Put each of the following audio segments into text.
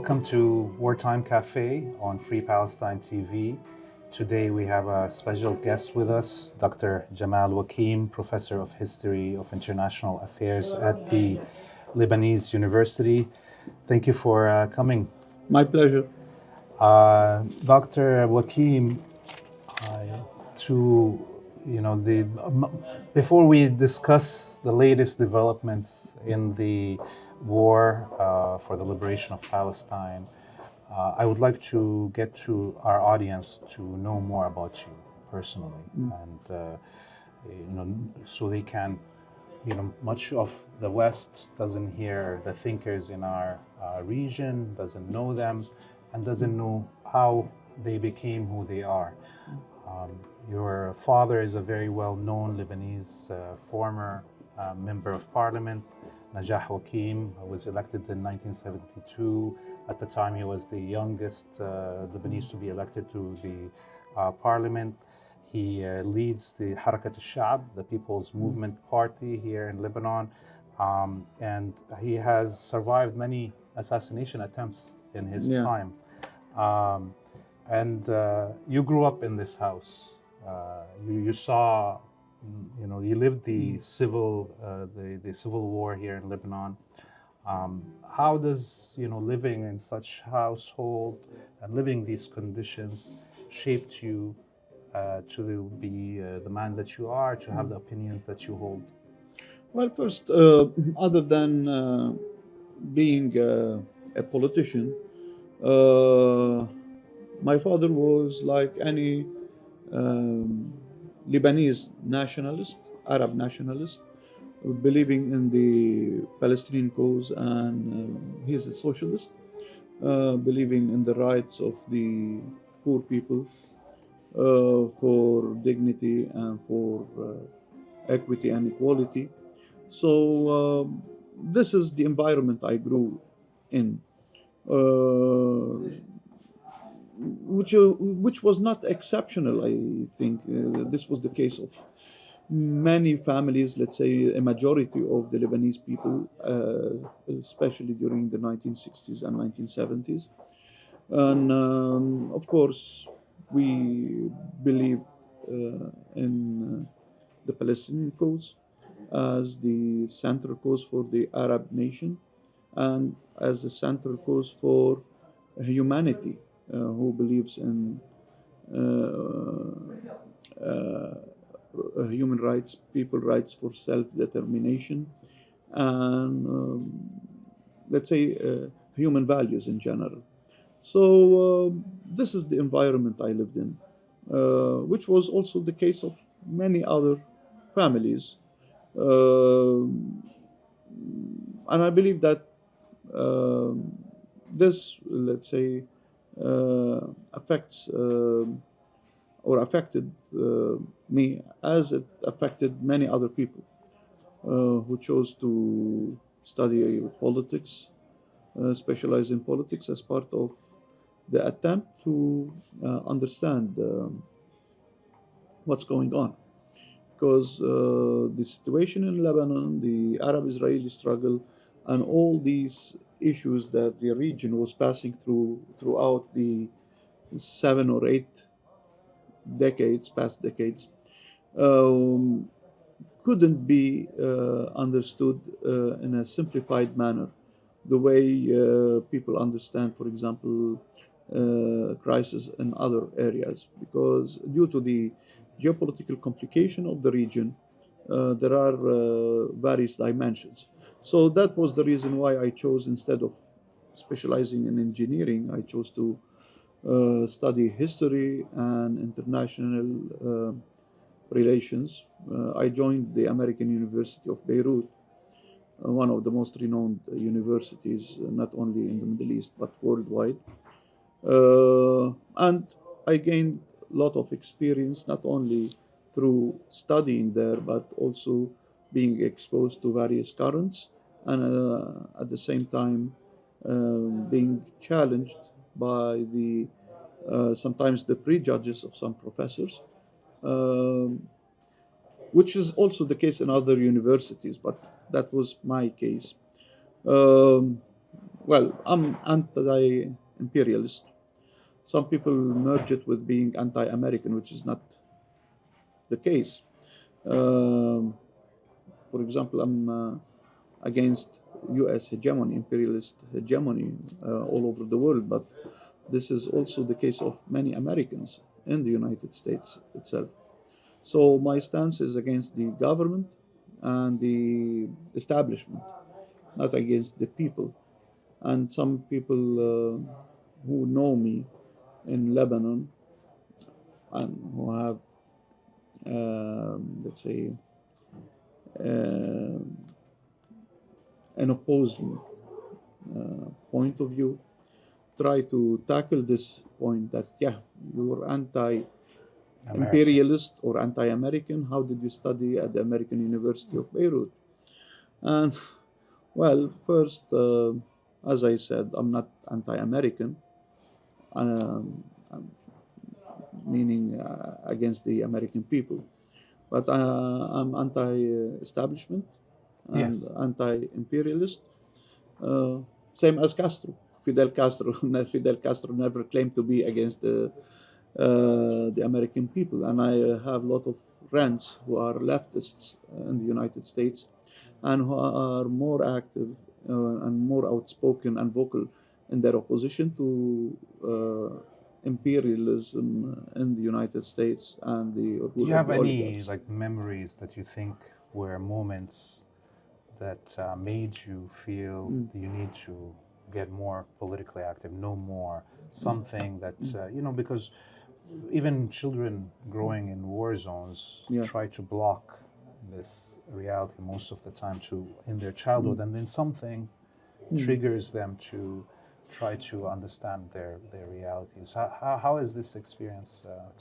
Welcome to Wartime Cafe on Free Palestine TV. Today we have a special guest with us, Dr. Jamal Wakim, Professor of History of International Affairs at the Lebanese University. Thank you for coming. My pleasure. Dr. Wakim, before we discuss the latest developments in the war for the liberation of Palestine, I would like to get to our audience to know more about you personally, and so they can, much of the West doesn't hear the thinkers in our region, doesn't know them, and doesn't know how they became who they are. Your father is a very well-known Lebanese former member of parliament, Najah Wakim, who was elected in 1972. At the time, he was the youngest Lebanese to be elected to the parliament. He leads the Harakat al-Sha'b, the People's Movement Party here in Lebanon, and he has survived many assassination attempts in his time. And you grew up in this house. You saw, you lived the civil war here in Lebanon. How does living in such household and living these conditions shaped you to be the man that you are, to have the opinions that you hold? Well, first, other than being a politician, my father was like any Lebanese nationalist, Arab nationalist, believing in the Palestinian cause, and he's a socialist, believing in the rights of the poor people for dignity and for equity and equality. So this is the environment I grew in, which was not exceptional. I think this was the case of many families, let's say a majority of the Lebanese people, especially during the 1960s and 1970s. And of course, we believed in the Palestinian cause as the central cause for the Arab nation and as the central cause for humanity, who believes in human rights, people rights for self-determination, and let's say human values in general. So this is the environment I lived in, which was also the case of many other families. And I believe that this, let's say, affects or affected me as it affected many other people who chose to study politics, specialize in politics as part of the attempt to understand what's going on. Because the situation in Lebanon, the Arab-Israeli struggle, and all these issues that the region was passing throughout the 7 or 8 past decades, couldn't be understood in a simplified manner, the way people understand, for example, crisis in other areas. Because due to the geopolitical complication of the region, there are various dimensions. So that was the reason why I chose, instead of specializing in engineering, I chose to study history and international relations. I joined the American University of Beirut, one of the most renowned universities, not only in the Middle East but worldwide. And I gained a lot of experience, not only through studying there, but also being exposed to various currents, and at the same time being challenged by the sometimes the prejudges of some professors, which is also the case in other universities, but that was my case. well, I'm anti-imperialist. Some people merge it with being anti-American, which is not the case. Um, for example, I'm against U.S. hegemony, imperialist hegemony all over the world, but this is also the case of many Americans in the United States itself. So my stance is against the government and the establishment, not against the people. And some people who know me in Lebanon and who have, let's say, uh, an opposing point of view, try to tackle this point that, yeah, you're anti American. imperialist or anti American. How did you study at the American University of Beirut? And, well, first, as I said, I'm not anti American, um, meaning against the American people. But I'm anti-establishment and Yes. anti-imperialist, uh, same as Castro. Fidel Castro. Fidel Castro never claimed to be against the American people, and I have a lot of friends who are leftists in the United States, and who are more active and more outspoken and vocal in their opposition to imperialism in the United States and the Do rule you of have the any oligarchs. like memories that you think were moments that made you feel Mm, you need to get more politically active, know more, something that mm, because even children growing in war zones yeah. try to block this reality most of the time to in their Mm, childhood, and then something mm. triggers them to try to understand their realities. How is this experience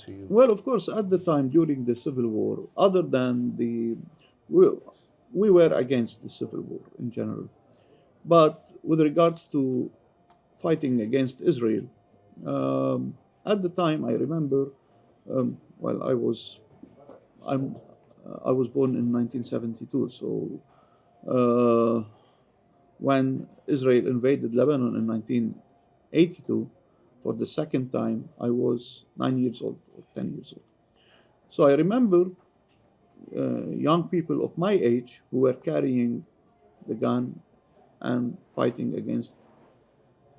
to you? Well, of course, at the time during the Civil War, other than we, we were against the Civil War in general. But with regards to fighting against Israel, at the time I remember, well, I'm, I was born in 1972, so uh, when Israel invaded Lebanon in 1982, for the second time, I was 9 years old or 10 years old. So I remember young people of my age who were carrying the gun and fighting against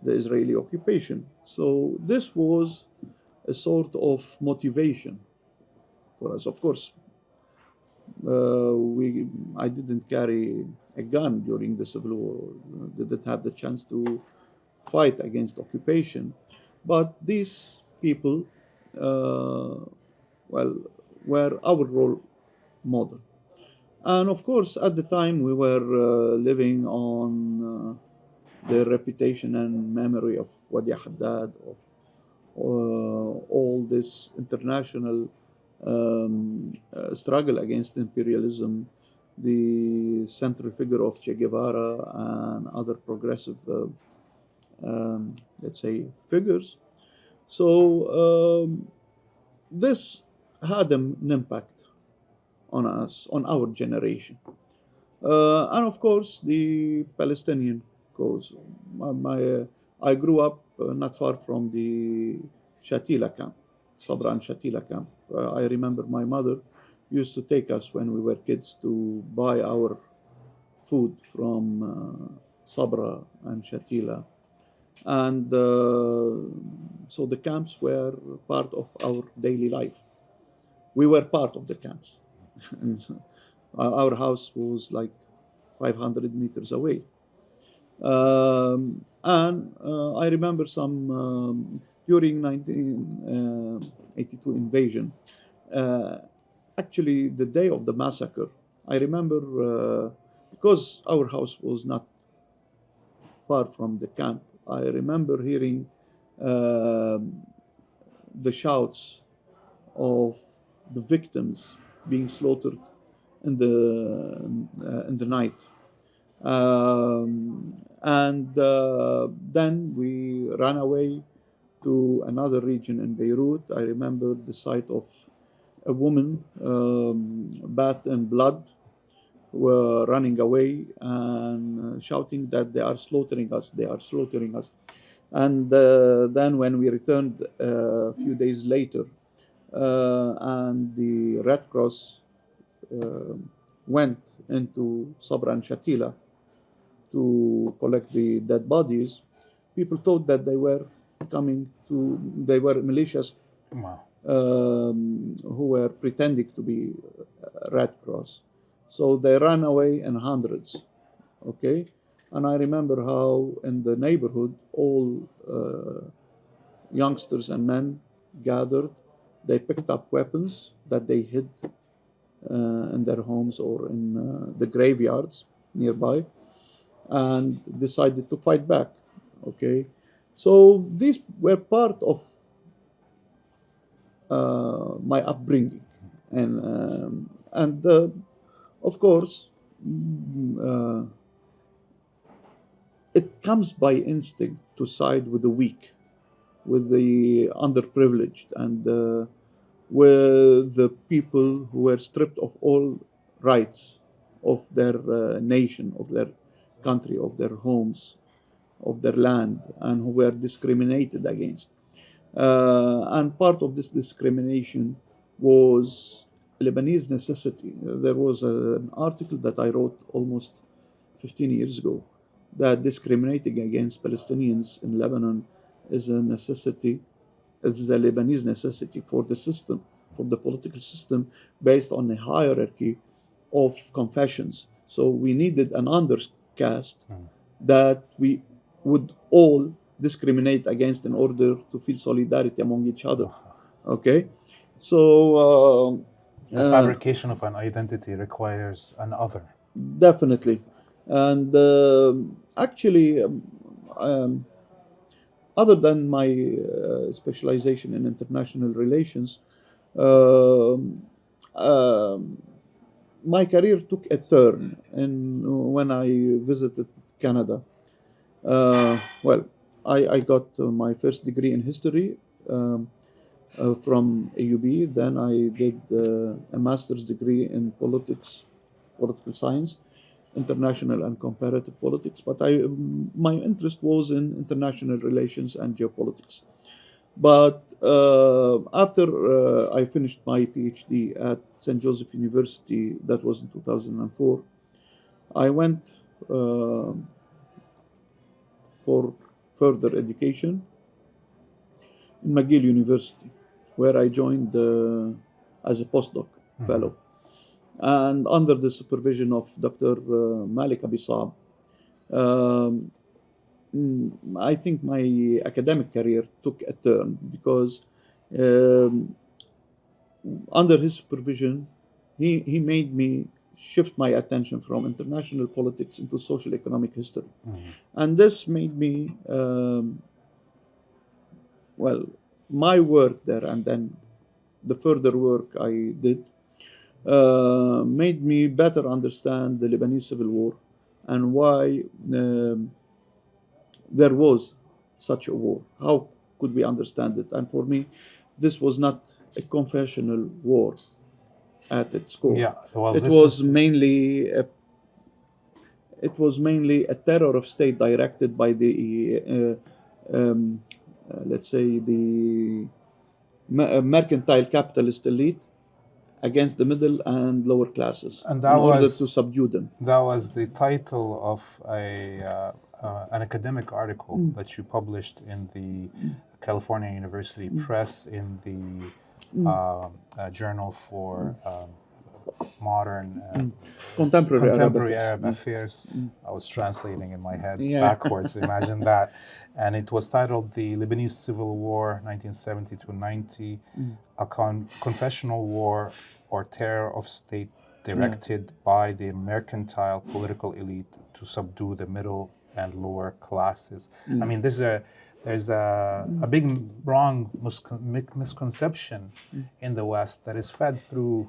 the Israeli occupation. So this was a sort of motivation for us. Of course, we I didn't carry a gun during the Civil War, or didn't have the chance to fight against occupation, but these people, uh, well, were our role model. And of course, at the time, we were living on the reputation and memory of Wadi Haddad, of all this international struggle against imperialism, the central figure of Che Guevara and other progressive, let's say, figures. So this had an impact on us, on our generation. And of course, the Palestinian cause. I grew up not far from the Shatila camp, Sabra and Shatila camp. I remember my mother used to take us when we were kids to buy our food from Sabra and Shatila. And so the camps were part of our daily life. We were part of the camps. And our house was like 500 meters away. And I remember some during 1982 invasion. Uh, Actually, the day of the massacre, I remember because our house was not far from the camp. I remember hearing um the shouts of the victims being slaughtered in the night. And then we ran away to another region in Beirut. I remember the sight of a woman bathed in blood were running away and shouting that they are slaughtering us, they are slaughtering us. And then when we returned a few days later, and the Red Cross uh, went into Sabra and Shatila to collect the dead bodies, people thought that they were militias Wow. who were pretending to be Red Cross. So they ran away in hundreds, okay? And I remember how in the neighborhood, all youngsters and men gathered. They picked up weapons that they hid in their homes or in the graveyards nearby and decided to fight back. Okay, so these were part of my upbringing, and of course, it comes by instinct to side with the weak, with the underprivileged, and with the people who were stripped of all rights of their nation, of their country, of their homes, of their land, and who were discriminated against. And part of this discrimination was Lebanese necessity. There was an article that I wrote almost 15 years ago that discriminating against Palestinians in Lebanon is a necessity, is a Lebanese necessity for the system, for the political system, based on a hierarchy of confessions. So we needed an undercast that we would all discriminate against in order to feel solidarity among each other. Okay, so The fabrication of an identity requires an other. definitely, and actually, other than my specialization in international relations, um, um, my career took a turn when I visited Canada. Well, I got my first degree in history from AUB. Then I did a master's degree in political science, international and comparative politics. But my interest was in international relations and geopolitics. But after I finished my PhD at St. Joseph University, that was in 2004, I went for further education in McGill University, where I joined as a postdoc fellow. And under the supervision of Dr. Malik Abisab, um, I think my academic career took a turn because um, under his supervision, he made me shift my attention from international politics into social economic history. And this made me, well, my work there and then the further work I did made me better understand the Lebanese civil war and why there was such a war. How could we understand it? And for me, this was not a confessional war at its core. Yeah, well, It was mainly a terror of state directed by the let's say the mercantile capitalist elite against the middle and lower classes and in order to subdue them. That was the title of an academic article that you published in the California University Press in the Journal for Modern Contemporary Arab Affairs. I was translating in my head Yeah. backwards, imagine that. And it was titled The Lebanese Civil War, 1970 to 90, a confessional war or terror of state directed by the mercantile political elite to subdue the middle and lower classes. I mean, there's a big wrong misconception in the West that is fed through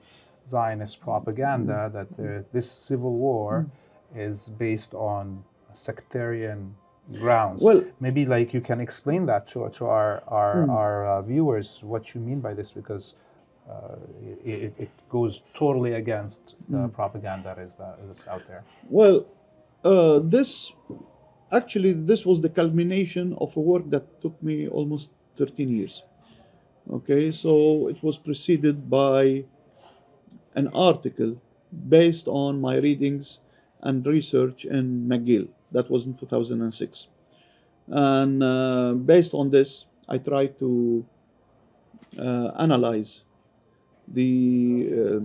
Zionist propaganda that this civil war is based on sectarian grounds. Well, maybe like you can explain that to our viewers what you mean by this, because it goes totally against the propaganda that is out there. Well, this was the culmination of a work that took me almost 13 years. Okay, so it was preceded by an article based on my readings and research in McGill. That was in 2006. And based on this, I tried to analyze the,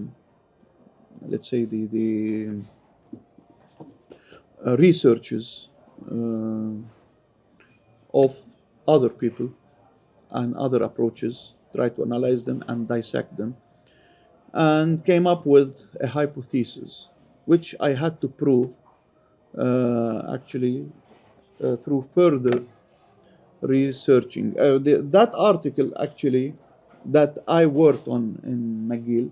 let's say, the researches of other people and other approaches, try to analyze them and dissect them, and came up with a hypothesis, which I had to prove through further researching. That article actually that I worked on in McGill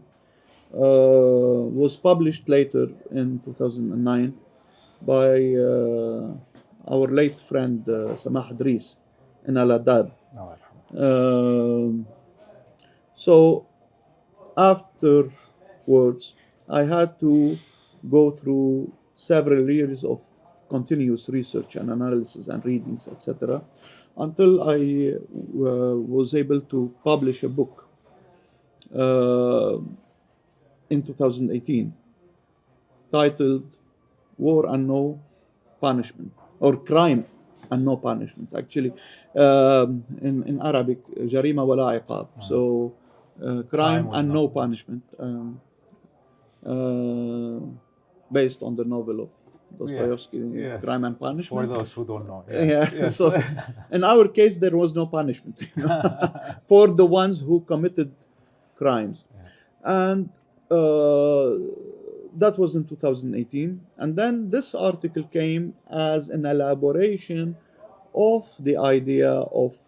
was published later in 2009 by our late friend Samah Idris in Al-Adad. So afterwards, I had to go through several years of continuous research and analysis and readings, etc., until I was able to publish a book in 2018 titled War and No Punishment, or Crime and No Punishment, actually, in Arabic, Jarima wala iqab. So, crime and no punishment, based on the novel of Dostoevsky, yes. Crime and Punishment. For those who don't know, yes. Yeah. So, in our case, there was no punishment for the ones who committed crimes. And that was in 2018. And then this article came as an elaboration of the idea of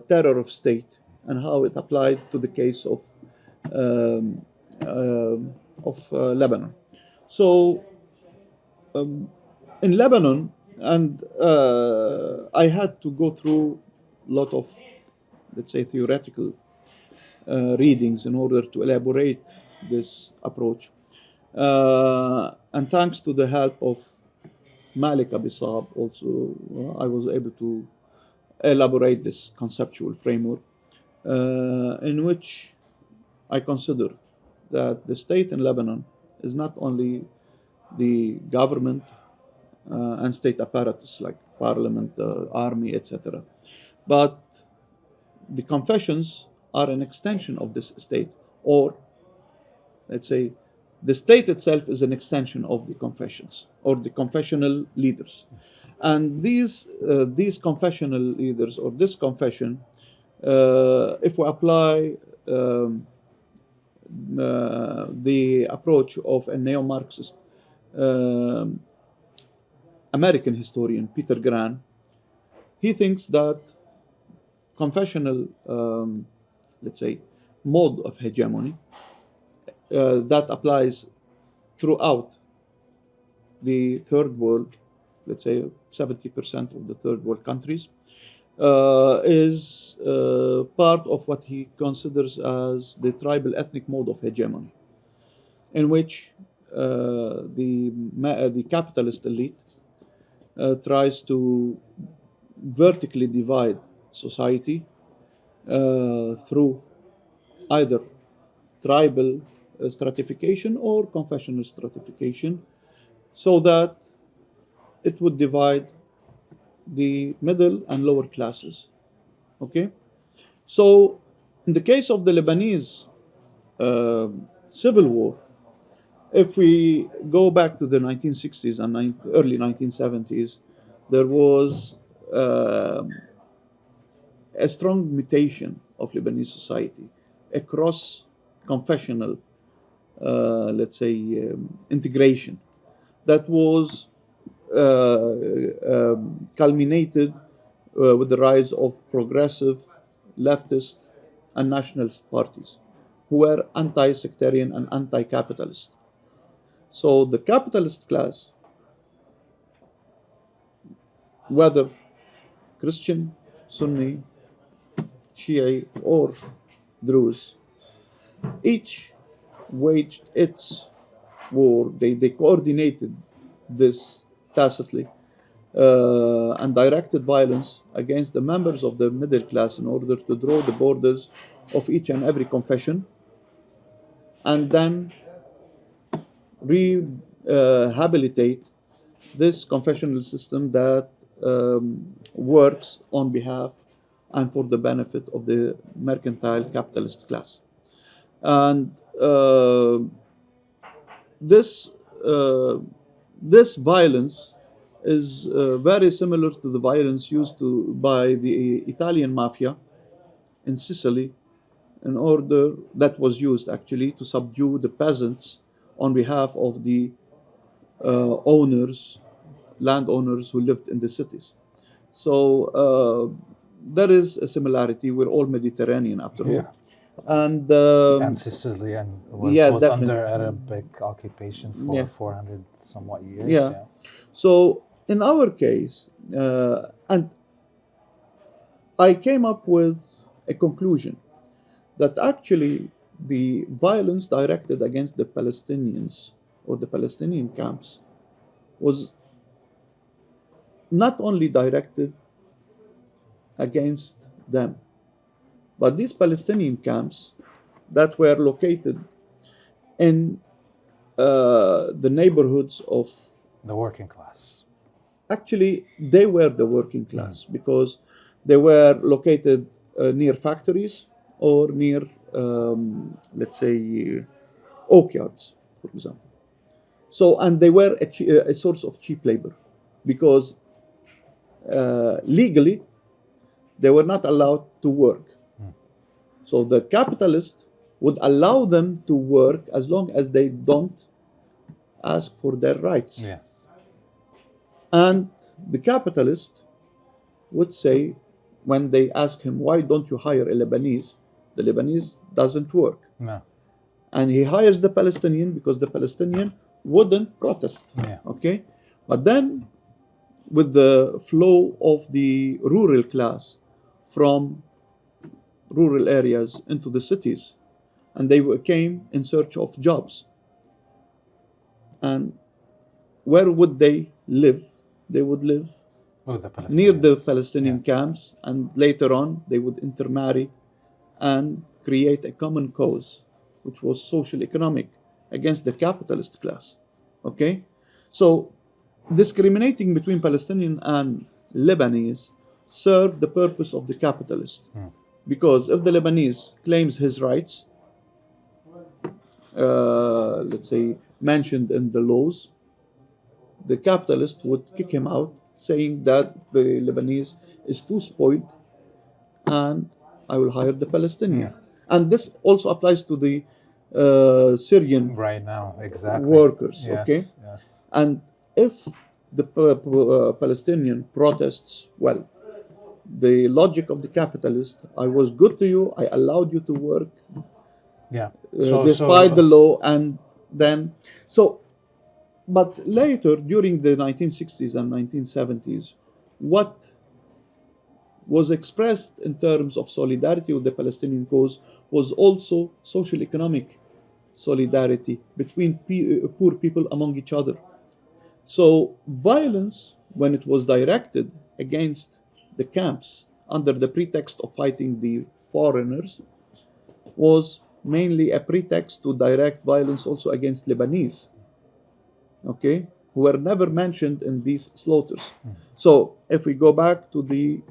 terror of state and how it applied to the case of Lebanon. So in Lebanon, and I had to go through a lot of, let's say, theoretical readings in order to elaborate this approach. And thanks to the help of Malik Abisab, also, I was able to elaborate this conceptual framework in which I consider that the state in Lebanon is not only the government and state apparatus like parliament, army, etc., but the confessions are an extension of this state, or let's say the state itself is an extension of the confessions or the confessional leaders. And these confessional leaders, or this confession, if we apply the approach of a neo-Marxist American historian, Peter Gran, he thinks that confessional, let's say, mode of hegemony that applies throughout the third world, let's say 70% of the third world countries, is part of what he considers as the tribal ethnic mode of hegemony, in which the capitalist elite tries to vertically divide society through either tribal stratification or confessional stratification, so that it would divide the middle and lower classes. Okay? So, in the case of the Lebanese civil war, if we go back to the 1960s and early 1970s, there was a strong mutation of Lebanese society across confessional, let's say, integration that was culminated with the rise of progressive, leftist, and nationalist parties who were anti-sectarian and anti-capitalist. So the capitalist class, whether Christian, Sunni, Shia, or Druze, Each waged its war. They coordinated this tacitly and directed violence against the members of the middle class in order to draw the borders of each and every confession, and then rehabilitate this confessional system that works on behalf and for the benefit of the mercantile capitalist class. And this uh, this violence is very similar to the violence used by the Italian mafia in Sicily, in order that was used actually to subdue the peasants on behalf of the landowners who lived in the cities. So there is a similarity. We're all Mediterranean after all. Yeah. And Sicilian yeah, was definitely. under Arabic occupation for Yeah. 400 somewhat years. Yeah. So in our case, and I came up with a conclusion that actually the violence directed against the Palestinians or the Palestinian camps was not only directed against them, but these Palestinian camps that were located in the neighborhoods of, The working class. actually, they were the working class because they were located near factories or near, let's say, oak yards, for example. So, and they were a source of cheap labor because legally they were not allowed to work. So the capitalist would allow them to work as long as they don't ask for their rights. Yes. And the capitalist would say, when they ask him, why don't you hire a Lebanese? The Lebanese doesn't work. No. And he hires the Palestinian because the Palestinian wouldn't protest. Yeah. Okay? But then, with the flow of the rural class from rural areas into the cities, and they came in search of jobs. And where would they live? They would live Oh, the Palestinians. near the Palestinian Yeah. camps, and later on they would intermarry and create a common cause, which was social economic, against the capitalist class. Okay? So discriminating between Palestinian and Lebanese served the purpose of the capitalist. Because if the Lebanese claims his rights, let's say mentioned in the laws, the capitalist would kick him out, saying that the Lebanese is too spoiled and I will hire the Palestinian. Yeah. And this also applies to the Syrian Right now, exactly. workers. Yes, Okay? yes. And if the Palestinian protests, well, the logic of the capitalist, I was good to you, I allowed you to work Yeah. despite the law, and then, so, but later, during the 1960s and 1970s, what was expressed in terms of solidarity with the Palestinian cause was also social economic solidarity between poor people among each other. So violence, when it was directed against the camps under the pretext of fighting the foreigners, was mainly a pretext to direct violence also against Lebanese, okay, who were never mentioned in these slaughters. So if we go back to the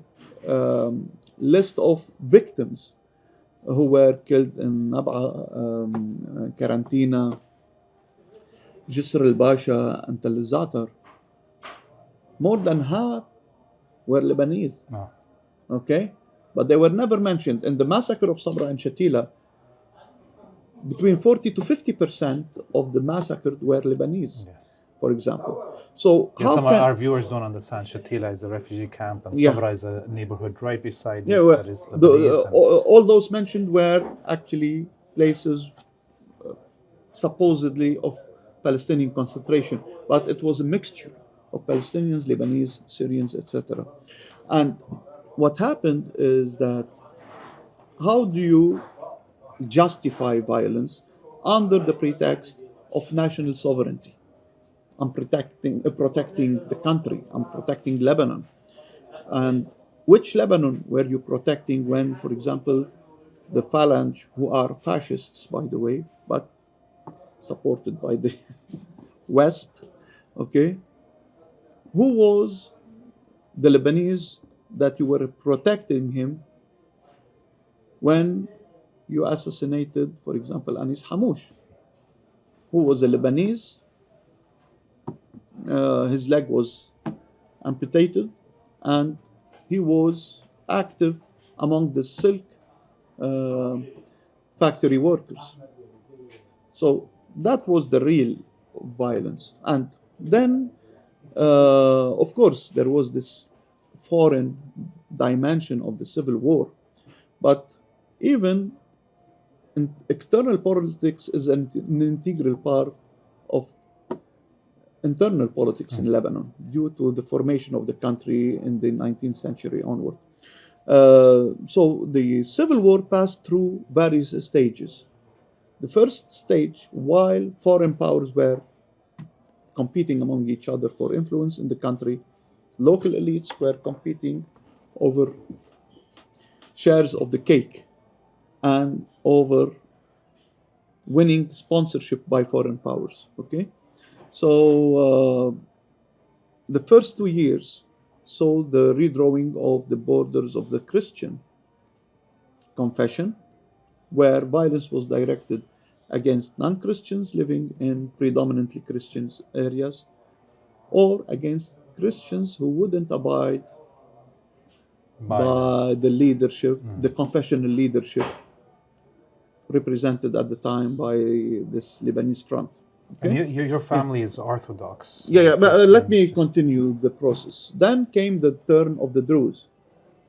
list of victims who were killed in Nab'a, Karantina, Jisr al-Basha, and Tel Zatar, more than half were Lebanese. No. Okay? But they were never mentioned. In the massacre of Sabra and Shatila, between 40 to 50% of the massacred were Lebanese, Yes. for example. So Yeah, how some can... of our viewers don't understand. Shatila is a refugee camp, and Yeah. Sabra is a neighborhood right beside Yeah, it well, that is Lebanese. all those mentioned were actually places supposedly of Palestinian concentration, but it was a mixture of Palestinians, Lebanese, Syrians, etc. And what happened is that, how do you justify violence under the pretext of national sovereignty. I'm protecting the country. I'm protecting Lebanon. And which Lebanon were you protecting when, for example, the Phalange, who are fascists, by the way, but supported by the West, okay, who was the Lebanese that you were protecting him when you assassinated, for example, Anis Hamouche, who was a Lebanese. His leg was amputated, and he was active among the silk uh, factory workers. So that was the real violence. And then, of course, there was this foreign dimension of the civil war. But even external politics is an integral part of internal politics in Lebanon due to the formation of the country in the 19th century onward. So the civil war passed through various stages. The first stage, while foreign powers were competing among each other for influence in the country, local elites were competing over shares of the cake and over winning sponsorship by foreign powers. Okay, so the first 2 years saw the redrawing of the borders of the Christian confession, where violence was directed against non-Christians living in predominantly Christian areas, or against Christians who wouldn't abide by the leadership, the confessional leadership represented at the time by this Lebanese front. Okay? And your family is Orthodox. Yeah, but let me continue the process. Then came the turn of the Druze,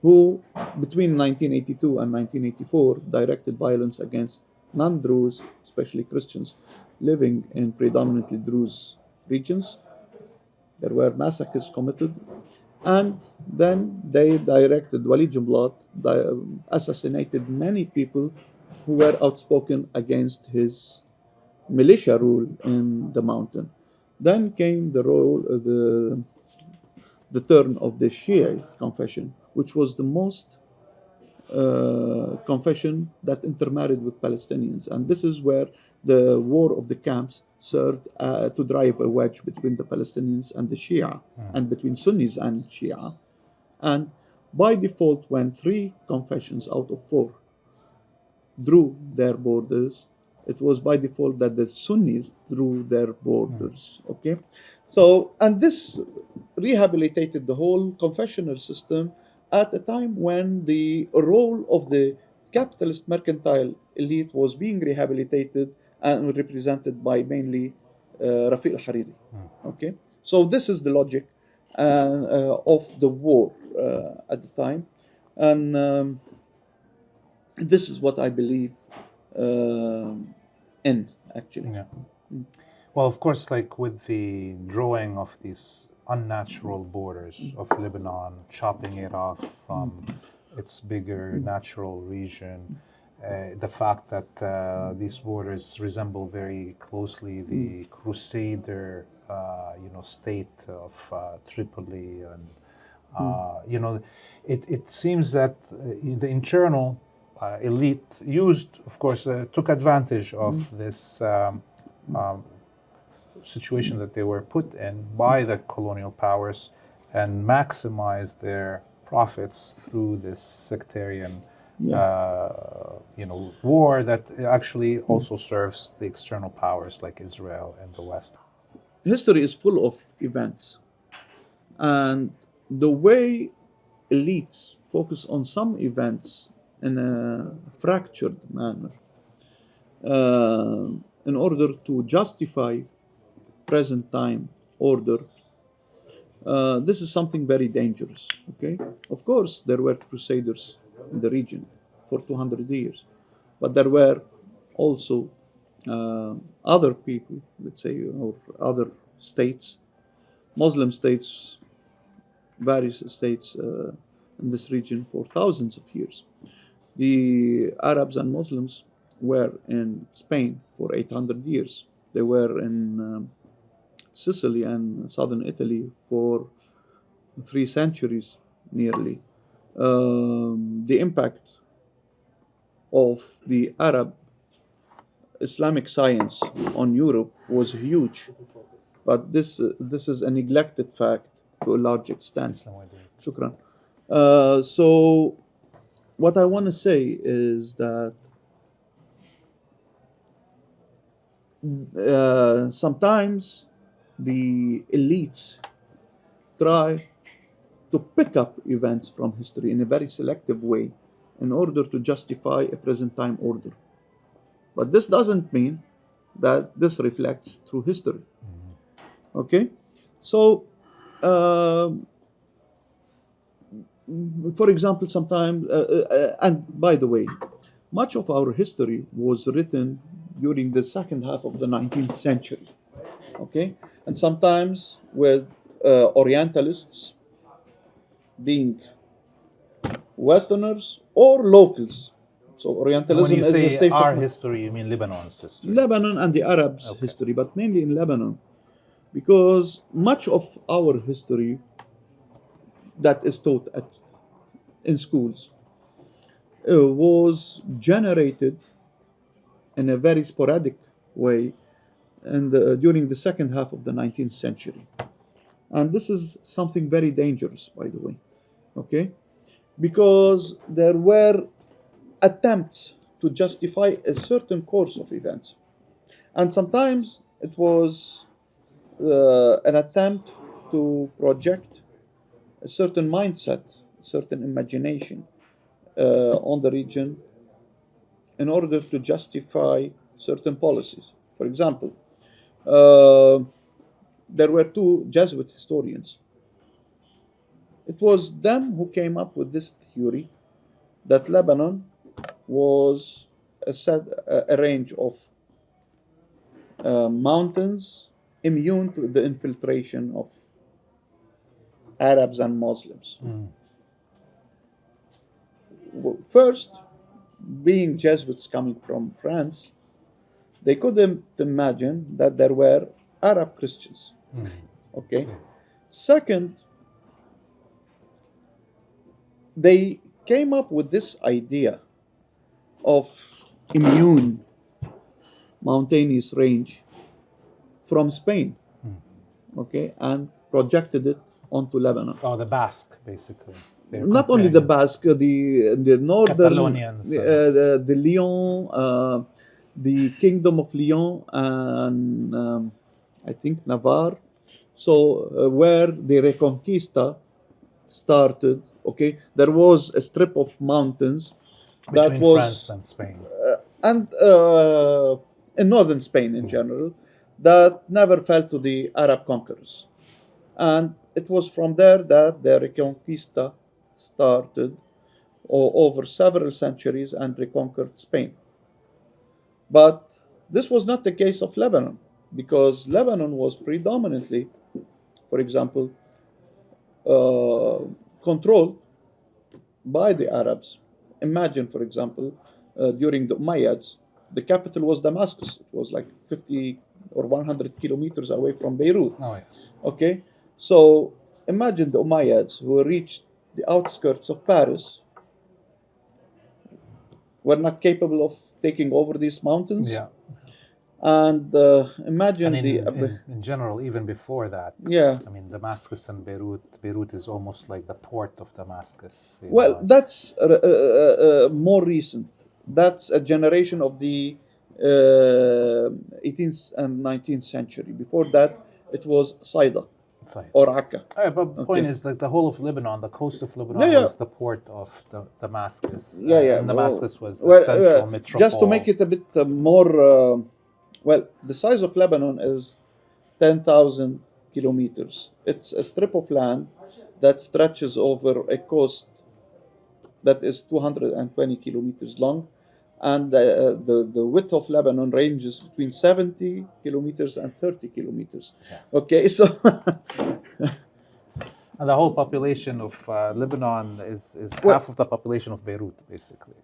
who between 1982 and 1984 directed violence against non-Druze, especially Christians, living in predominantly Druze regions. There were massacres committed. And then they directed Walid Jumblat, assassinated many people who were outspoken against his militia rule in the mountain. Then came the turn of the Shiite confession, which was the most confession that intermarried with Palestinians. And this is where the war of the camps served to drive a wedge between the Palestinians and the Shia, and between Sunnis and Shia. And by default, when 3 confessions out of 4 drew their borders, it was by default that the Sunnis drew their borders. Okay, so and this rehabilitated the whole confessional system at a time when the role of the capitalist mercantile elite was being rehabilitated and represented by mainly Rafiq al-Hariri. Okay, so this is the logic of the war at the time, and this is what I believe in, actually. Yeah. Well, of course, like with the drawing of these unnatural borders of Lebanon, chopping it off from its bigger natural region, the fact that these borders resemble very closely the Crusader, state of Tripoli, and it seems that the internal elite of course, took advantage of this situation that they were put in by the colonial powers and maximized their profits through this sectarian war that actually also serves the external powers like Israel and the West. History is full of events, and the way elites focus on some events in a fractured manner in order to justify present time order, this is something very dangerous. Okay, of course there were crusaders in the region for 200 years, but there were also other people, let's say, or other states, Muslim states, various states in this region for thousands of years. The Arabs and Muslims were in Spain for 800 years. They were in Sicily and southern Italy for 3 centuries nearly. The impact of the Arab Islamic science on Europe was huge, but this is a neglected fact to a large extent. Shukran. So what I want to say is that sometimes the elites try to pick up events from history in a very selective way in order to justify a present time order. But this doesn't mean that this reflects through history. Okay? So, for example, sometimes, and by the way, much of our history was written during the second half of the 19th century. Okay? And sometimes with Orientalists being Westerners or locals. So Orientalism When you is a say state our of history, you mean Lebanon's history? Lebanon and the Arabs' history, but mainly in Lebanon, because much of our history that is taught in schools was generated in a very sporadic way and during the second half of the 19th century. And this is something very dangerous, by the way, okay? Because there were attempts to justify a certain course of events. And sometimes it was an attempt to project a certain mindset, a certain imagination on the region in order to justify certain policies. For example, there were two Jesuit historians. It was them who came up with this theory that Lebanon was a range of mountains immune to the infiltration of Arabs and Muslims. First, being Jesuits coming from France, they couldn't imagine that there were Arab Christians. Okay. Second, they came up with this idea of immune mountainous range from Spain, okay, and projected it onto Lebanon. Oh, the Basque, basically. Not only the Basque, the northern, Catalonians, the Lyon, the Kingdom of Lyon, and I think Navarre. So where the Reconquista started, okay, there was a strip of mountains that between was France and Spain, and in northern Spain in general, that never fell to the Arab conquerors, and it was from there that the Reconquista started over several centuries and reconquered Spain. But this was not the case of Lebanon, because Lebanon was predominantly, for example, controlled by the Arabs. Imagine, for example, during the Umayyads, the capital was Damascus. It was like 50 or 100 kilometers away from Beirut. Oh, yes. Okay, so imagine the Umayyads who reached the outskirts of Paris were not capable of taking over these mountains. Yeah. And imagine in general, even before that. Yeah. I mean, Damascus and Beirut is almost like the port of Damascus. Well, that's more recent. That's a generation of the 18th and 19th century. Before that, it was Saida or Akka. But the point is that the whole of Lebanon, the coast of Lebanon, was the port of Damascus. And Damascus was the central metropole. Just to make it a bit more, the size of Lebanon is 10,000 kilometers. It's a strip of land that stretches over a coast that is 220 kilometers long, and the width of Lebanon ranges between 70 kilometers and 30 kilometers. Yes. Okay, so and the whole population of Lebanon is half of the population of Beirut, basically.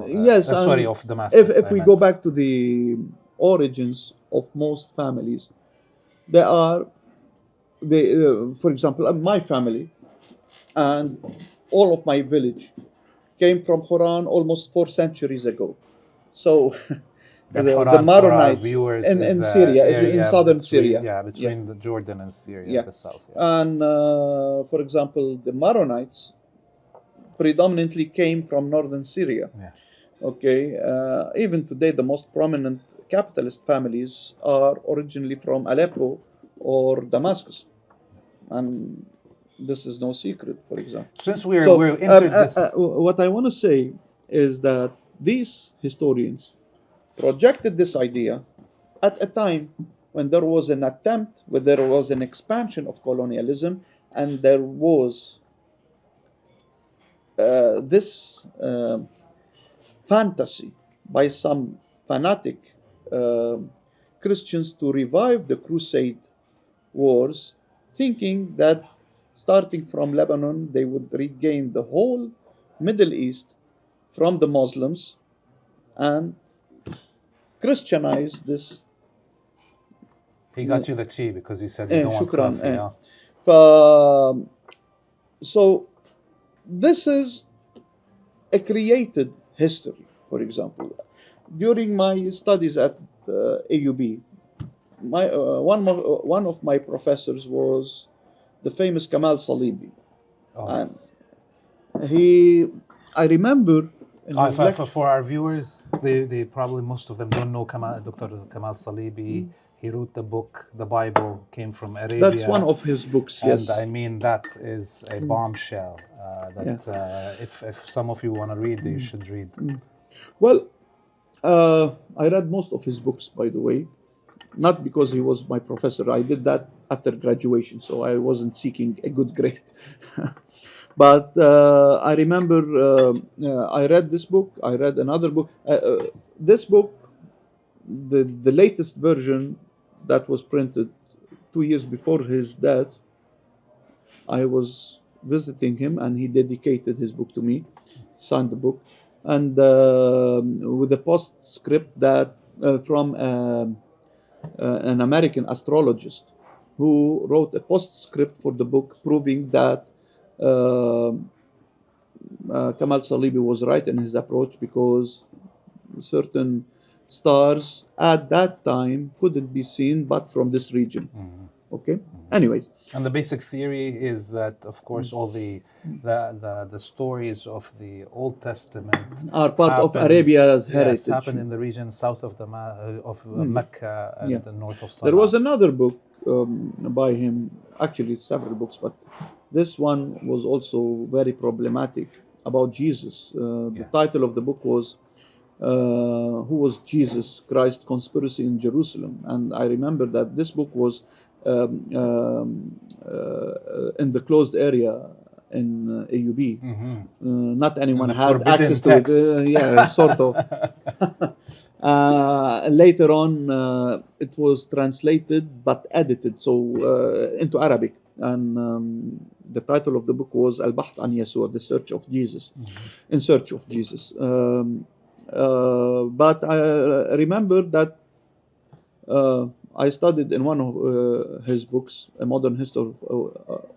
Yes, sorry, and of Damascus. if I we meant. go back to the origins of most families, there are for example, my family and all of my village came from Haran almost 4 centuries ago. So And the Haran, for our Maronites viewers, is in the Syria, in area southern between, Syria, between the Jordan and Syria, yeah, the south. Yeah. and for example, the Maronites predominantly came from northern Syria. Yes. Okay, even today, the most prominent capitalist families are originally from Aleppo or Damascus, and this is no secret, for example. Since So, we're entered this, what I want to say is that these historians projected this idea at a time when there was an attempt, when there was an expansion of colonialism, and there was this fantasy by some fanatic uh, Christians to revive the Crusade wars, thinking that starting from Lebanon, they would regain the whole Middle East from the Muslims and Christianize this. he got you the tea because you said you don't want شكرا. coffee. Yeah. So this is a created history. For example, during my studies at AUB, one of my professors was the famous Kamal Salibi, and I remember in his lecture. For our viewers, they probably most of them don't know Dr. Kamal Salibi. He wrote the book, The Bible Came from Arabia. That's one of his books, yes. And I mean, that is a bombshell if some of you want to read, you should read. Well, I read most of his books, by the way, not because he was my professor. I did that after graduation, so I wasn't seeking a good grade. But I remember I read this book, I read another book. This book, the latest version that was printed 2 years before his death, I was visiting him and he dedicated his book to me, signed the book, and with a postscript that from an American astrologist who wrote a postscript for the book proving that Kamal Salibi was right in his approach because certain stars at that time couldn't be seen but from this region. Okay. Anyways, and the basic theory is that, of course, all the stories of the Old Testament are part of Arabia's heritage. Yes, happened in the region south of Mecca and the north of Sana'a. There was another book by him, actually several books, but this one was also very problematic about Jesus. The title of the book was Who Was Jesus Christ? Conspiracy in Jerusalem. And I remember that this book was in the closed area in AUB. Not anyone had access to it. Sort of. Later on, it was translated but edited into Arabic. And the title of the book was Al-Bahth an Yasur, The Search of Jesus, In Search of Jesus. But I remember that I studied in one of his books, A Modern History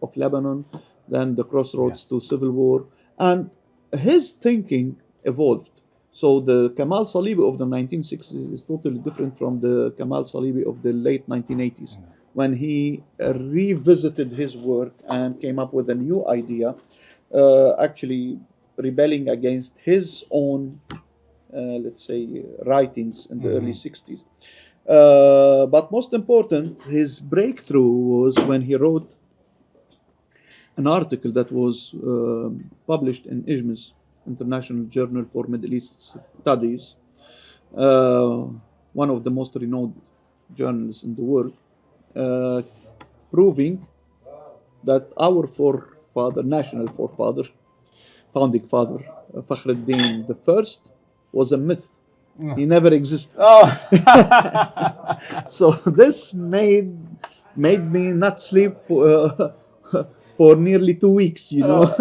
of Lebanon, then The Crossroads to Civil War, and his thinking evolved. So the Kamal Salibi of the 1960s is totally different from the Kamal Salibi of the late 1980s, when he revisited his work and came up with a new idea, actually rebelling against his own, let's say, writings in the early 60s. But most important, his breakthrough was when he wrote an article that was published in IJMIS, International Journal for Middle East Studies, one of the most renowned journals in the world, proving that our forefather, national forefather, founding father, Fakhruddin I, was a myth. He never existed. So this made me not sleep for nearly 2 weeks, you know.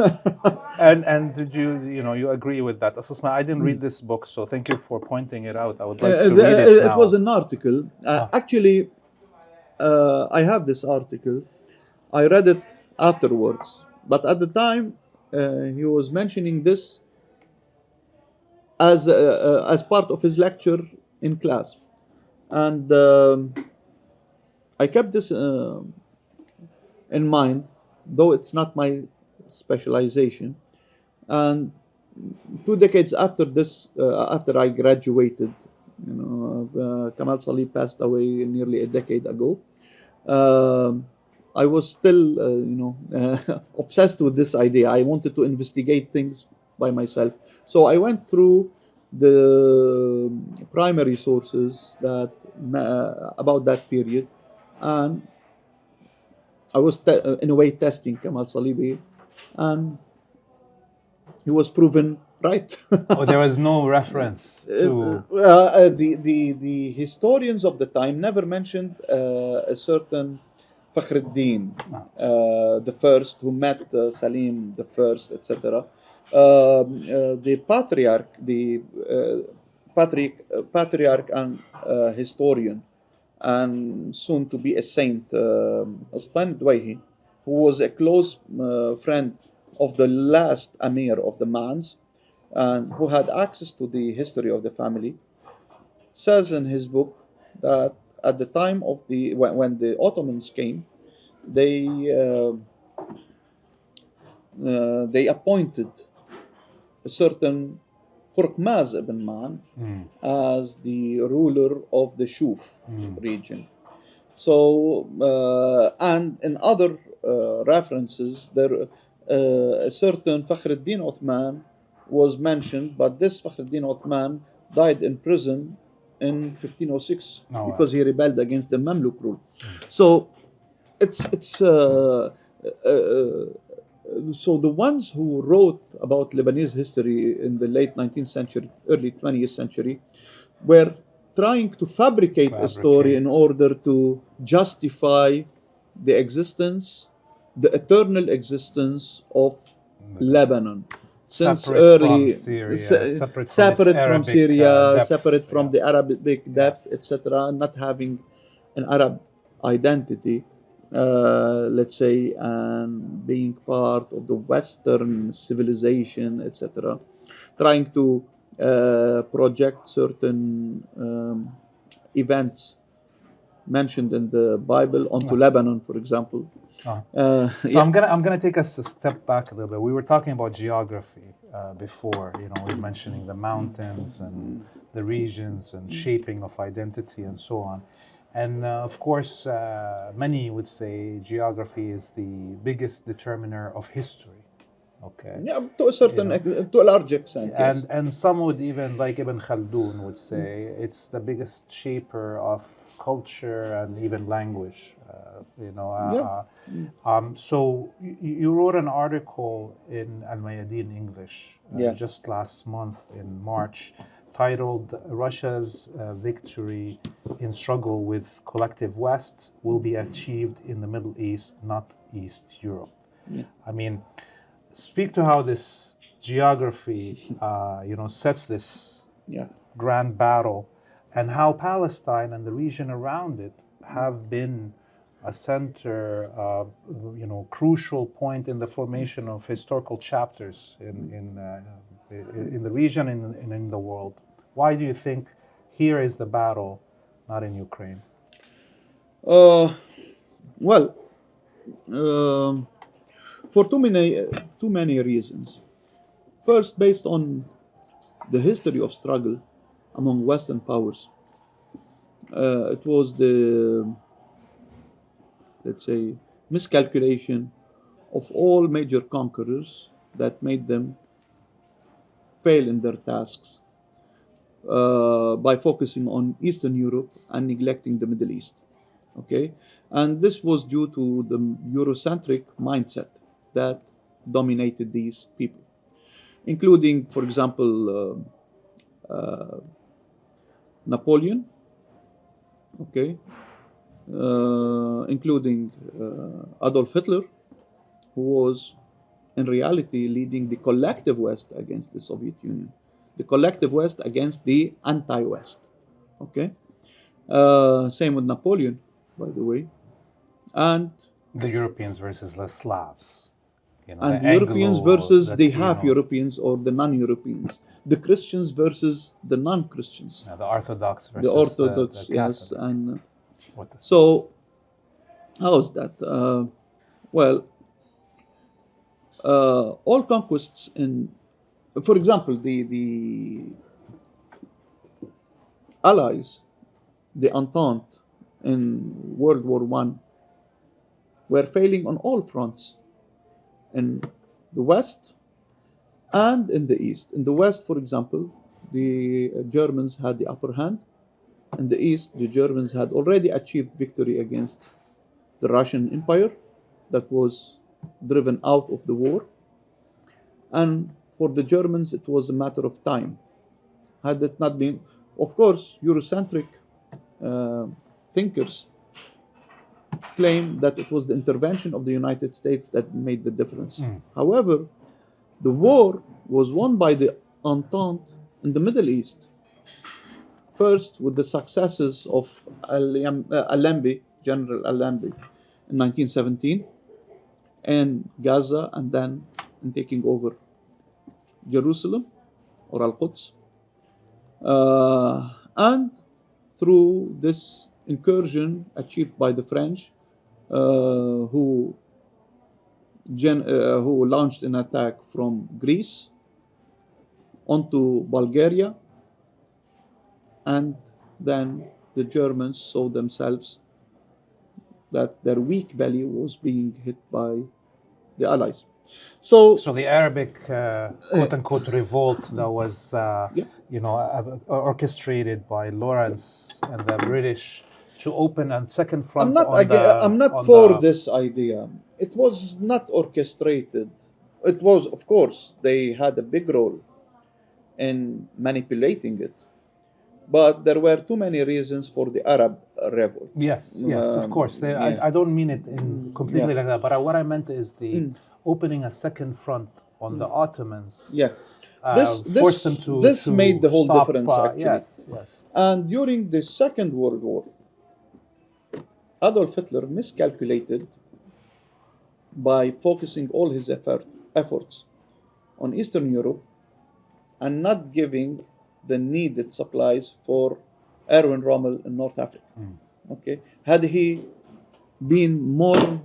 And did you agree with that assessment? I didn't read this book, so thank you for pointing it out. I would like to read it now. It was an article. Actually, I have this article. I read it afterwards, but at the time, he was mentioning this as part of his lecture in class, and I kept this in mind, though it's not my specialization. And 2 decades after this, after I graduated, Kamal Salib passed away nearly a decade ago. I was still, obsessed with this idea. I wanted to investigate things by myself. So I went through the primary sources that about that period, and I was in a way testing Kamal Salibi, and he was proven right. Oh, there was no reference to. The historians of the time never mentioned a certain Fakhruddin, the first who met Salim the first, etc. The patriarch, patriarch and historian, and soon to be a saint, Aslan Dwayhi, who was a close friend of the last Amir of the Mans, and who had access to the history of the family, says in his book that at the time of when the Ottomans came, they appointed a certain Hurkmaz ibn Man as the ruler of the Shuf region. So, and in other references, there a certain Fakhruddin Othman was mentioned, but this Fakhruddin Othman died in prison in 1506 because he rebelled against the Mamluk rule. So, so the ones who wrote about Lebanese history in the late 19th century, early 20th century, were trying to fabricate a story in order to justify the existence, the eternal existence of Lebanon. Since early, separate from Syria, separate from the Arabic depth, etc., not having an Arab identity, let's say, and being part of the Western civilization, etc., trying to project certain events mentioned in the Bible onto Lebanon, for example. So I'm gonna take us a step back a little bit. We were talking about geography before. We're mentioning the mountains and the regions and shaping of identity and so on. And of course, many would say geography is the biggest determiner of history. Okay. Yeah, to a certain, to a large extent. Yes. And some would even, like Ibn Khaldun, would say it's the biggest shaper of culture and even language. So you wrote an article in Al Mayadeen English just last month in March, titled "Russia's Victory in Struggle with Collective West Will Be Achieved in the Middle East, Not East Europe." I mean, speak to how this geography, sets this grand battle, and how Palestine and the region around it have been a center, crucial point in the formation of historical chapters in the region and in the world. Why do you think here is the battle, not in Ukraine? Well, for too many reasons. First, based on the history of struggle among Western powers, it was the, let's say, miscalculation of all major conquerors that made them fail in their tasks by focusing on Eastern Europe and neglecting the Middle East. Okay, and this was due to the Eurocentric mindset that dominated these people, including, for example, Napoleon, okay, including Adolf Hitler, who was in reality leading the collective West against the Soviet Union, the collective West against the anti-West. Okay, same with Napoleon, by the way, and The Europeans versus the Slavs. and The the Europeans Anglo versus the Latino, half Europeans or the non-Europeans, the Christians versus the non-Christians, the Orthodox the versus Orthodox, the yes, Catholic. and What the- so how is that? Well, all conquests in, for example, the Allies, the Entente in World War One, were failing on all fronts in the West and in the East. In the West, for example, the Germans had the upper hand. In the East, the Germans had already achieved victory against the Russian Empire that was driven out of the war. And for the Germans, it was a matter of time. Had it not been, of course, Eurocentric uh, thinkers claim that it was the intervention of the United States that made the difference. However, the war was won by the Entente in the Middle East. First, with the successes of Allenby, General Allenby, in 1917, in Gaza, and then in taking over Jerusalem or Al-Quds. And through this incursion achieved by the French, who launched an attack from Greece onto Bulgaria, and then the Germans saw themselves that their weak belly was being hit by the Allies. So the Arabic quote-unquote revolt that was, orchestrated by Lawrence and the British to open a second front I'm not for this idea. It was not orchestrated. It was, of course, they had a big role in manipulating it. But there were too many reasons for the Arab revolt. Yes, of course. I don't mean it in completely like that, but what I meant is the opening a second front on the Ottomans. Yeah. Forced them to This made the whole stop, difference, actually. Yes. And during the Second World War, Adolf Hitler miscalculated by focusing all his efforts on Eastern Europe and not giving the needed supplies for Erwin Rommel in North Africa. Okay, had he been more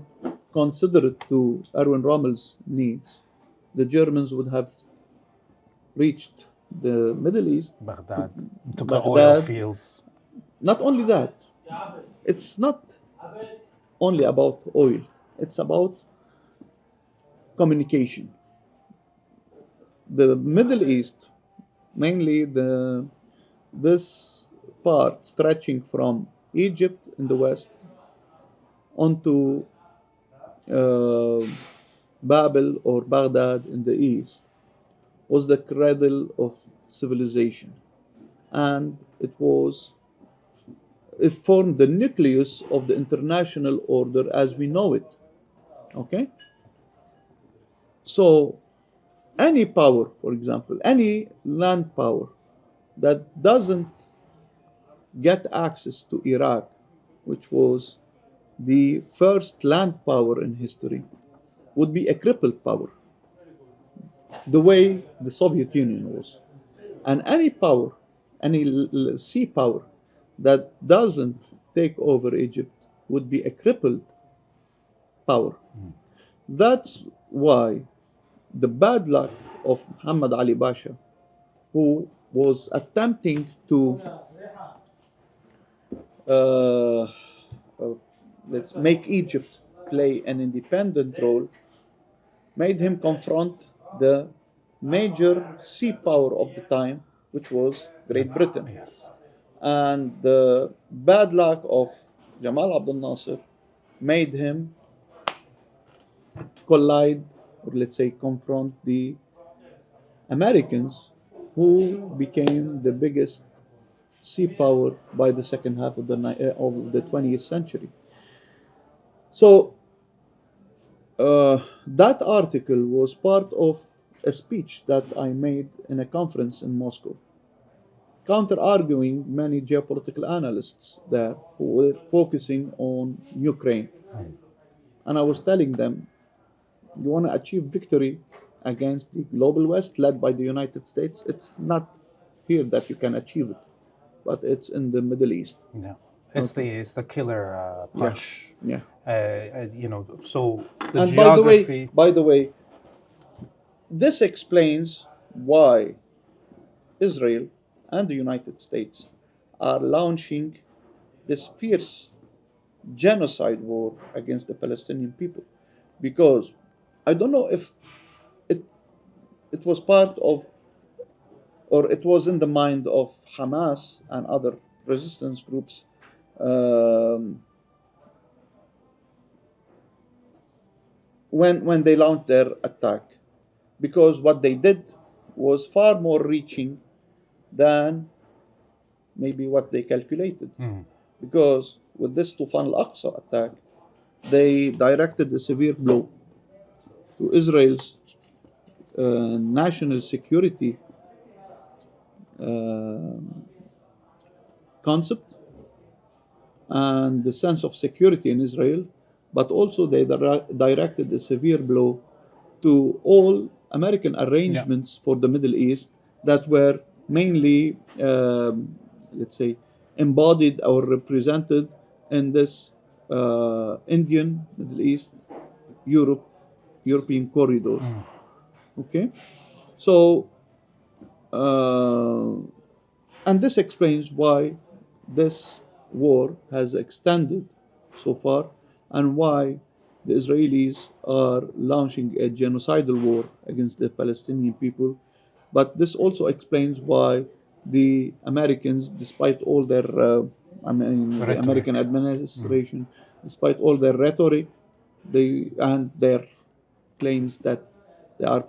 considerate to Erwin Rommel's needs, the Germans would have reached the Middle East, Baghdad, took the oil fields. Not only that, it's not only about oil, it's about communication. The Middle East, mainly this part stretching from Egypt in the west onto Babel or Baghdad in the east, was the cradle of civilization, and it formed the nucleus of the international order as we know it. Okay? So any power, for example, any land power that doesn't get access to Iraq, which was the first land power in history, would be a crippled power, the way the Soviet Union was. And any power, any sea power that doesn't take over Egypt would be a crippled power. That's why the bad luck of Muhammad Ali Pasha, who was attempting to let's make Egypt play an independent role, made him confront the major sea power of the time, which was Great Britain. Yes. And the bad luck of Jamal Abdel Nasser made him collide, or let's say confront, the Americans, who became the biggest sea power by the second half of the 20th century. So That article was part of a speech that I made in a conference in Moscow, counter arguing many geopolitical analysts there who were focusing on Ukraine. And I was telling them, you want to achieve victory against the global West led by the United States, it's not here that you can achieve it, but it's in the Middle East. Yeah, it's the killer punch. Yeah. So the And geography. by the way, this explains why Israel and the United States are launching this fierce genocide war against the Palestinian people. Because I don't know if it, it was part of, or it was in the mind of Hamas and other resistance groups, when they launched their attack. Because what they did was far more reaching than maybe what they calculated. Because with this Tufan al-Aqsa attack, they directed a severe blow to Israel's national security concept and the sense of security in Israel, but also they directed a severe blow to all American arrangements for the Middle East that were mainly, let's say, embodied or represented in this Indian, Middle East, European corridor. Okay, so and this explains why this war has extended so far and why the Israelis are launching a genocidal war against the Palestinian people. But this also explains why the Americans, despite all their, the American administration, despite all their rhetoric, and their claims that they are,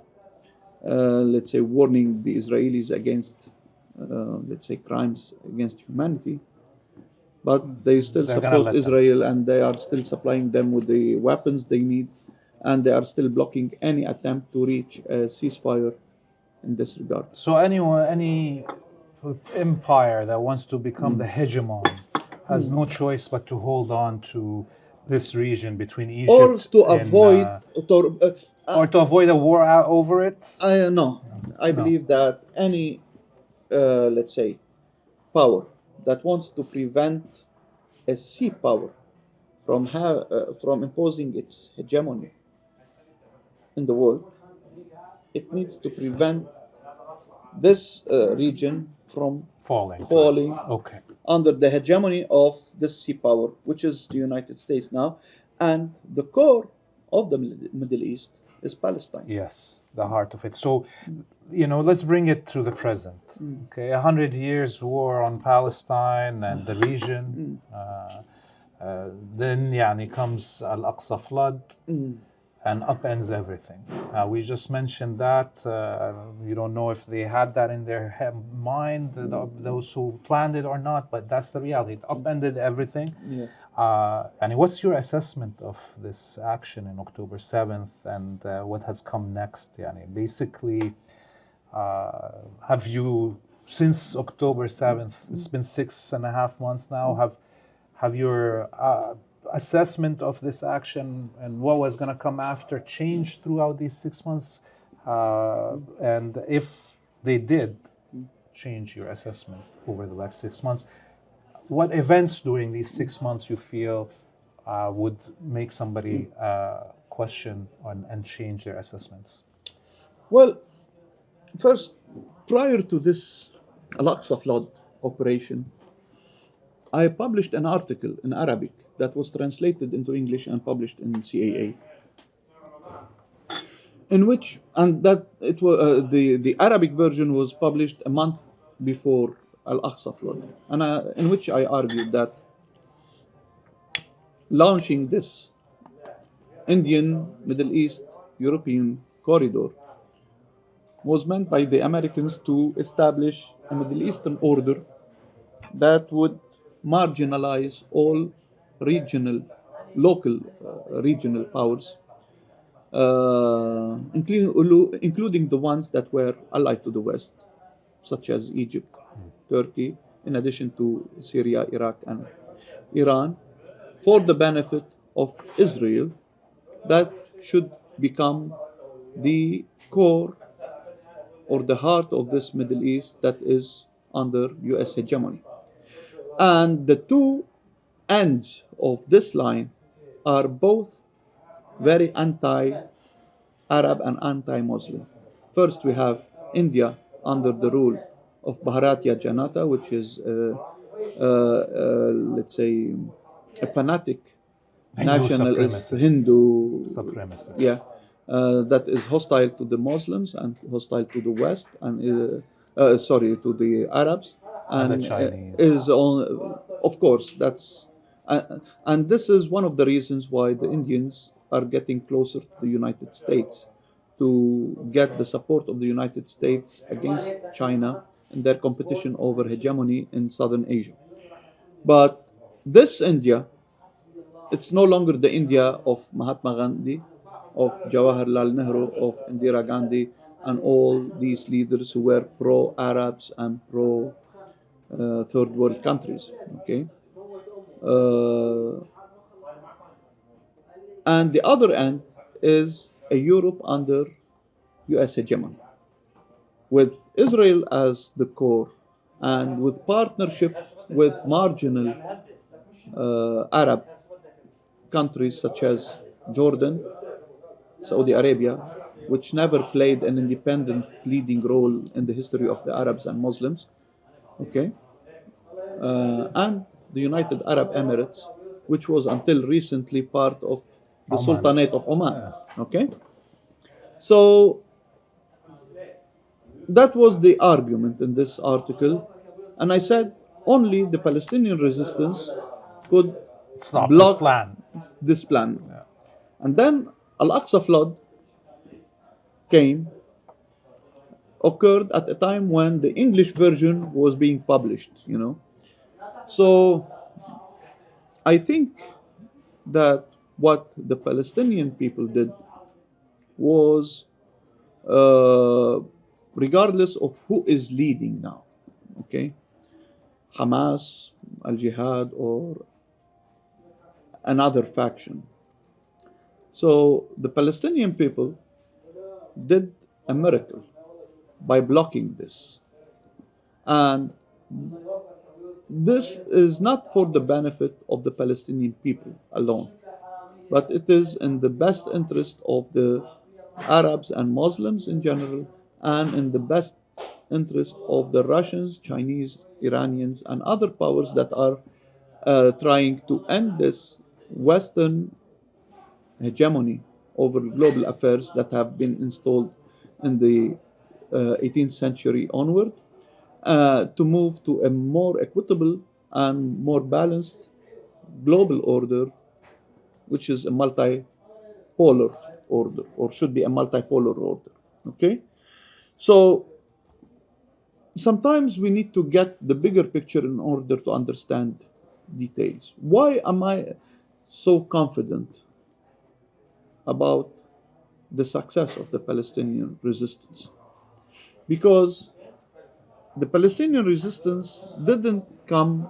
let's say, warning the Israelis against, let's say, crimes against humanity, but they still support Israel and they are still supplying them with the weapons they need, and they are still blocking any attempt to reach a ceasefire in this regard. So any empire that wants to become the hegemon has no choice but to hold on to this region between Egypt or to avoid or to avoid a war over it. I believe that any let's say power that wants to prevent a sea power from imposing its hegemony in the world, it needs to prevent this region from falling under the hegemony of this sea power, which is the United States now. And the core of the Middle East is Palestine. Yes, the heart of it. So, let's bring it to the present. Okay, 100 years war on Palestine and the region. Then comes Al-Aqsa flood and upends everything. We just mentioned that. You don't know if they had that in their mind, those who planned it or not, but that's the reality. It upended everything. And what's your assessment of this action in October 7th and what has come next? Basically, have you, since October 7th, it's been 6.5 months now, have your assessment of this action and what was going to come after changed throughout these 6 months? And if they did change your assessment over the last 6 months, what events during these 6 months you feel would make somebody question and change their assessments? Well, first, prior to this Al-Aqsa flood operation, I published an article in Arabic that was translated into English and published in CAA, in which, and that it was the Arabic version was published a month before Al-Aqsa flood, and in which I argued that launching this Indian, Middle East, European corridor was meant by the Americans to establish a Middle Eastern order that would marginalize all local regional powers, including the ones that were allied to the West, such as Egypt, Turkey, in addition to Syria, Iraq, and Iran, for the benefit of Israel, that should become the core or the heart of this Middle East that is under US hegemony. And the two ends of this line are both very anti Arab and anti Muslim. First, we have India under the rule of Bharatiya Janata, which is, let's say, a fanatic Hindu nationalist supremacist. Hindu, Supremacist. yeah, that is hostile to the Muslims and hostile to the West and sorry, to the Arabs And the and Chinese. is on, of course, that's and this is one of the reasons why the Indians are getting closer to the United States to get the support of the United States against China in their competition over hegemony in Southern Asia. But this India, it's no longer the India of Mahatma Gandhi, of Jawaharlal Nehru, of Indira Gandhi, and all these leaders who were pro-Arabs and pro-third world countries. Okay, uh, and the other end is a Europe under U.S. hegemony, with Israel as the core, and with partnership with marginal Arab countries such as Jordan, Saudi Arabia, which never played an independent leading role in the history of the Arabs and Muslims, okay, and the United Arab Emirates, which was until recently part of the Oman. Sultanate of Oman, Yeah. okay. So that was the argument in this article, and I said only the Palestinian resistance could Stop this block plan. this plan. Yeah. And then Al-Aqsa flood came, occurred at a time when the English version was being published, you know. So I think that what the Palestinian people did was, regardless of who is leading now, okay, Hamas, Al Jihad, or another faction. So the Palestinian people did a miracle by blocking this. And this is not for the benefit of the Palestinian people alone, but it is in the best interest of the Arabs and Muslims in general, and in the best interest of the Russians, Chinese, Iranians, and other powers that are trying to end this Western hegemony over global affairs that have been installed in the 18th century onward, to move to a more equitable and more balanced global order, which is a multipolar order, or should be a multipolar order. Okay? So sometimes we need to get the bigger picture in order to understand details. Why am I so confident about the success of the Palestinian resistance? Because the Palestinian resistance didn't come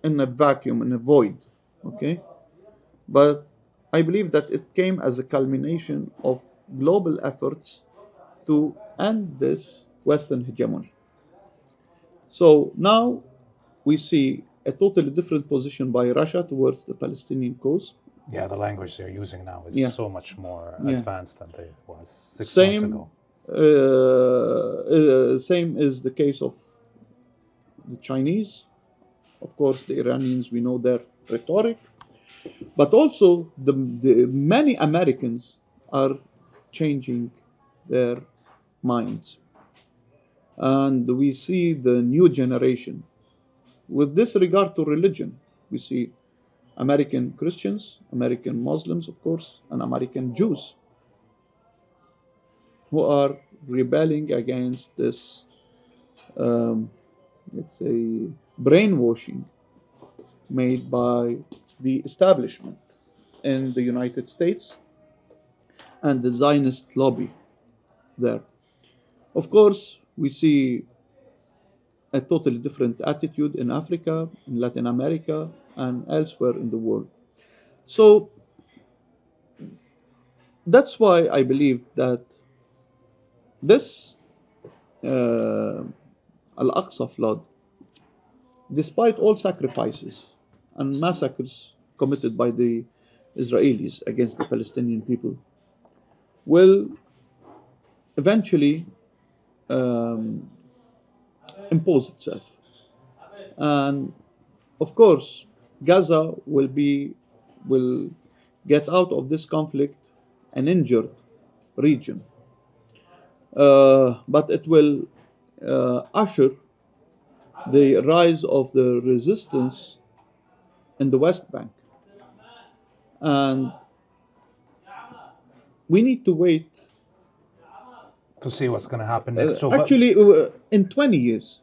in a vacuum, in a void, okay? But I believe that it came as a culmination of global efforts to end this Western hegemony. So now we see a totally different position by Russia towards the Palestinian cause. Yeah, the language they're using now is Yeah. so much more Yeah. advanced than they was 6 months ago. Same is the case of the Chinese. Of course, the Iranians, we know their rhetoric. But also, the many Americans are changing their minds. And we see the new generation. With this regard to religion, we see American Christians, American Muslims, of course, and American Jews who are rebelling against this, let's say, brainwashing made by the establishment. in the United States and the Zionist lobby there. Of course, we see a totally different attitude in Africa, in Latin America, and elsewhere in the world. So that's why I believe that this Al-Aqsa flood, despite all sacrifices and massacres committed by the Israelis against the Palestinian people, will eventually impose itself. And of course, Gaza will get out of this conflict an injured region, but it will usher the rise of the resistance in the West Bank, and we need to wait to see what's going to happen next. actually, in 20 years,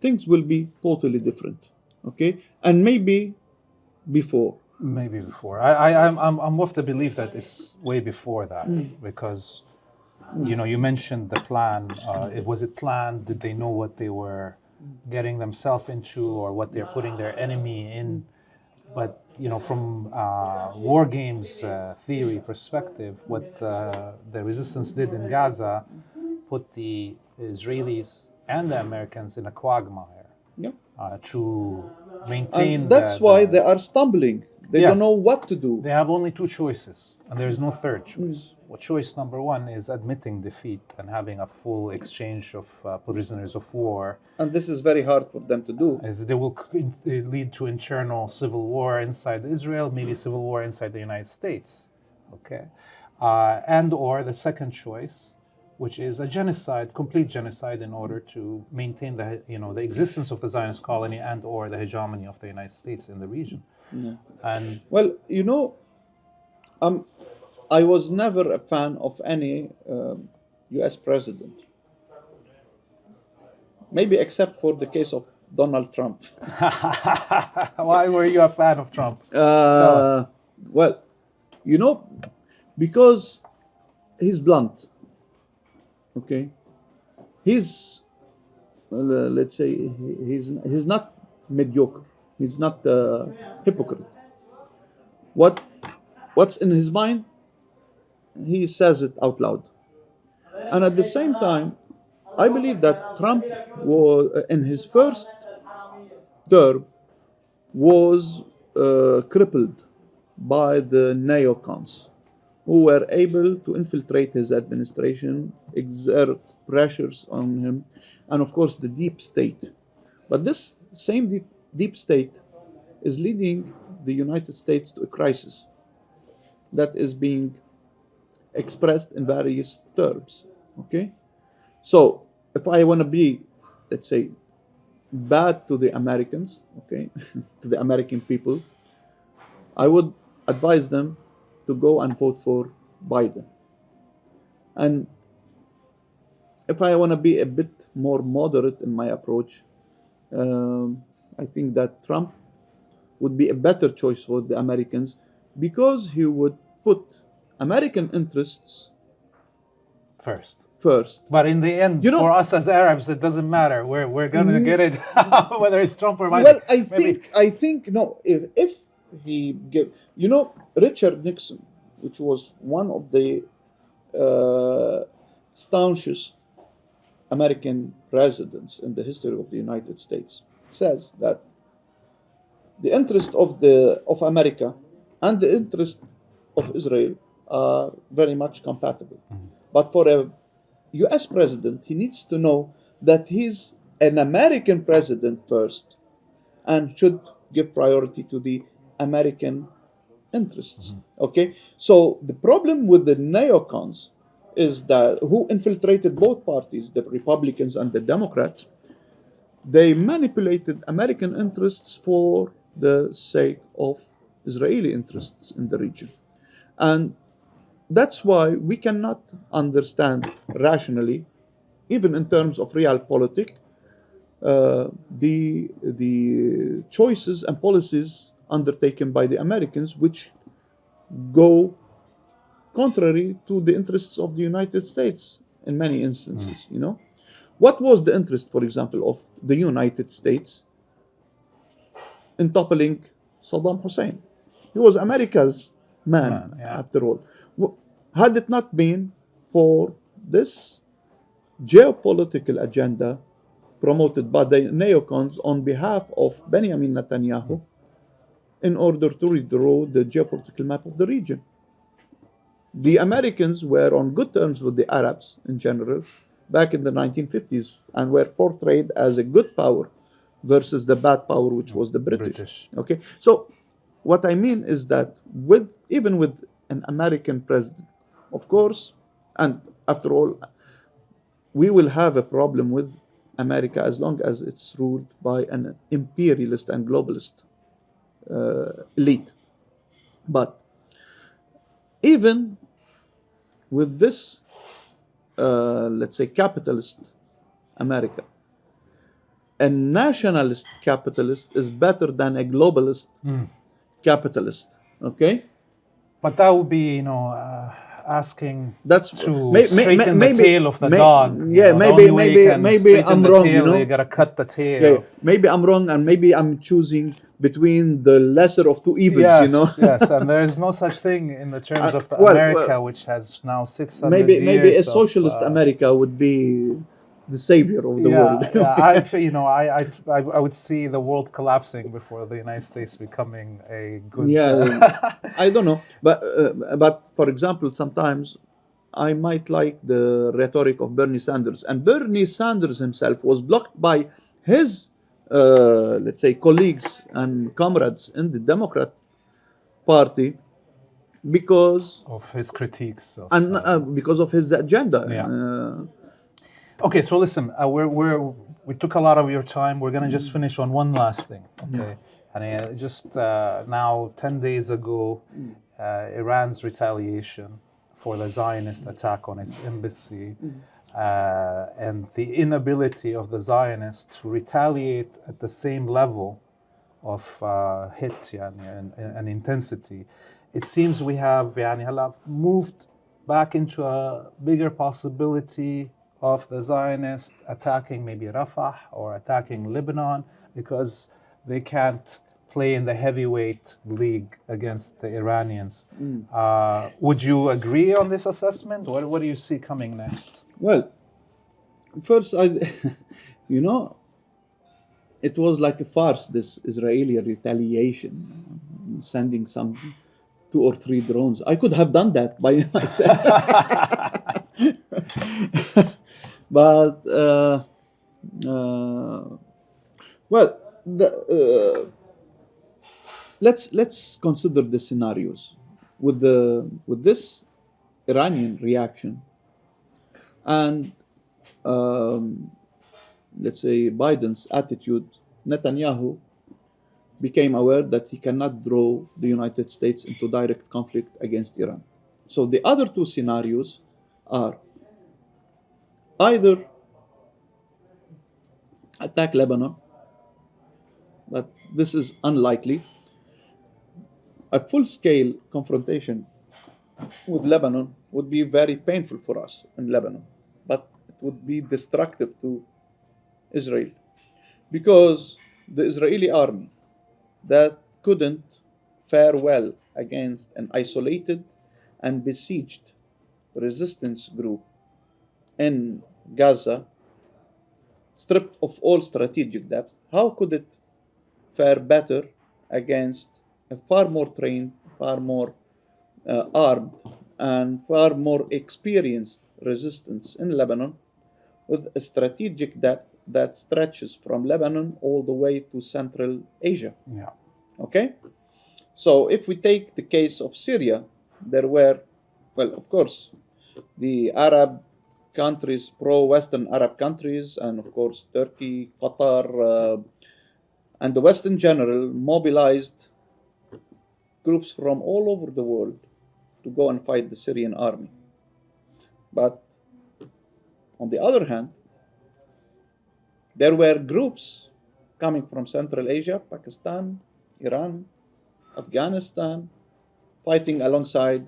things will be totally different, okay? And maybe before. Maybe before. I'm of the belief that it's way before that, because, you mentioned the plan. Was it planned? Did they know what they were getting themselves into, or what they're putting their enemy in? But, from war games theory perspective, what the resistance did in Gaza put the Israelis and the Americans in a quagmire to maintain. And that's why they are stumbling. They don't know what to do. They have only two choices, and there is no third choice. Well, choice number one is admitting defeat and having a full exchange of prisoners of war. And this is very hard for them to do. As they will lead to internal civil war inside Israel, maybe civil war inside the United States. Okay, and or the second choice, which is a genocide, complete genocide, in order to maintain the existence of the Zionist colony and or the hegemony of the United States in the region. Yeah. And well, I was never a fan of any U.S. president, maybe except for the case of Donald Trump. Why were you a fan of Trump? Well, because he's blunt. Okay, he's let's say he's not mediocre. He's not a hypocrite. What's in his mind, he says it out loud. And at the same time, I believe that Trump was, in his first term, was crippled by the neocons, who were able to infiltrate his administration, exert pressures on him, and of course the deep state. But this same deep state is leading the United States to a crisis that is being expressed in various terms. Okay? So if I want to be, let's say, bad to the Americans, okay, to the American people, I would advise them to go and vote for Biden. And if I want to be a bit more moderate in my approach, I think that Trump would be a better choice for the Americans, because he would put American interests first. But in the end, for us as Arabs, it doesn't matter. We're gonna get it, whether it's Trump or Biden. Well, I think no. If he gave, Richard Nixon, which was one of the staunchest American presidents in the history of the United States, says that the interest of America and the interest of Israel are very much compatible. Mm-hmm. But for a U.S. president, he needs to know that he's an American president first and should give priority to the American interests. Mm-hmm. Okay? So the problem with the neocons is that who infiltrated both parties, the Republicans and the Democrats, they manipulated American interests for the sake of Israeli interests in the region. And that's why we cannot understand rationally, even in terms of realpolitik, the choices and policies undertaken by the Americans, which go contrary to the interests of the United States in many instances. What was the interest, for example, of the United States in toppling Saddam Hussein? He was America's man, Yeah. after all. Had it not been for this geopolitical agenda promoted by the neocons on behalf of Benjamin Netanyahu in order to redraw the geopolitical map of the region. The Americans were on good terms with the Arabs in general back in the 1950s and were portrayed as a good power versus the bad power, which was the British. Okay, so what I mean is that even with an American president, of course, and after all, we will have a problem with America as long as it's ruled by an imperialist and globalist elite. But even with this, let's say, capitalist America, a nationalist capitalist is better than a globalist capitalist. Okay? But that would be, asking That's to straighten the tail of the dog. Yeah, maybe I'm wrong. You gotta cut the tail. Yeah, maybe I'm wrong, and maybe I'm choosing between the lesser of two evils. Yes, and there is no such thing in the terms of America, which has now 600 years. Maybe a socialist America would be the savior of the world. I would see the world collapsing before the United States becoming a good. I don't know, but for example, sometimes I might like the rhetoric of Bernie Sanders, and Bernie Sanders himself was blocked by his, let's say, colleagues and comrades in the Democrat Party because of his critiques because of his agenda. Okay, so listen, we took a lot of your time. We're gonna just finish on one last thing, okay? And just now, 10 days ago, Iran's retaliation for the Zionist attack on its embassy, and the inability of the Zionists to retaliate at the same level of hit and intensity. It seems we have moved back into a bigger possibility of the Zionists attacking maybe Rafah or attacking Lebanon because they can't play in the heavyweight league against the Iranians. Would you agree on this assessment? What do you see coming next? Well, first, it was like a farce, this Israeli retaliation, sending some 2 or 3 drones. I could have done that by myself. But let's consider the scenarios with this Iranian reaction and let's say Biden's attitude. Netanyahu became aware that he cannot draw the United States into direct conflict against Iran. So the other 2 scenarios are either attack Lebanon, but this is unlikely. A full-scale confrontation with Lebanon would be very painful for us in Lebanon, but it would be destructive to Israel because the Israeli army that couldn't fare well against an isolated and besieged resistance group in Gaza, stripped of all strategic depth, how could it fare better against a far more trained, far more armed, and far more experienced resistance in Lebanon with a strategic depth that stretches from Lebanon all the way to Central Asia? Yeah. Okay? So if we take the case of Syria, there were, well, of course, the Arab countries, pro-Western Arab countries, and of course Turkey, Qatar, and the West in general mobilized groups from all over the world to go and fight the Syrian army. But on the other hand, there were groups coming from Central Asia, Pakistan, Iran, Afghanistan, fighting alongside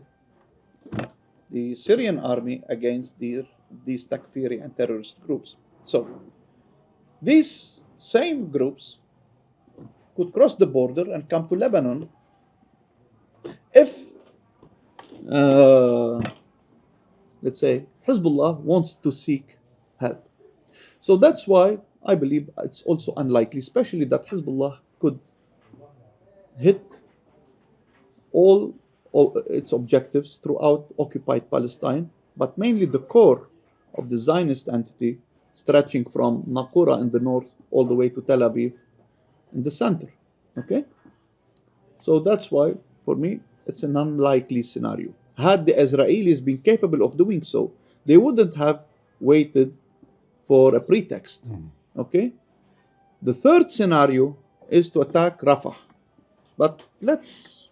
the Syrian army against these Takfiri and terrorist groups. So these same groups could cross the border and come to Lebanon if, let's say, Hezbollah wants to seek help. So that's why I believe it's also unlikely, especially that Hezbollah could hit all its objectives throughout occupied Palestine, but mainly the core of the Zionist entity, stretching from Naqoura in the north all the way to Tel Aviv in the center. Okay? So that's why, for me, it's an unlikely scenario. Had the Israelis been capable of doing so, they wouldn't have waited for a pretext. Okay? The third scenario is to attack Rafah. But let's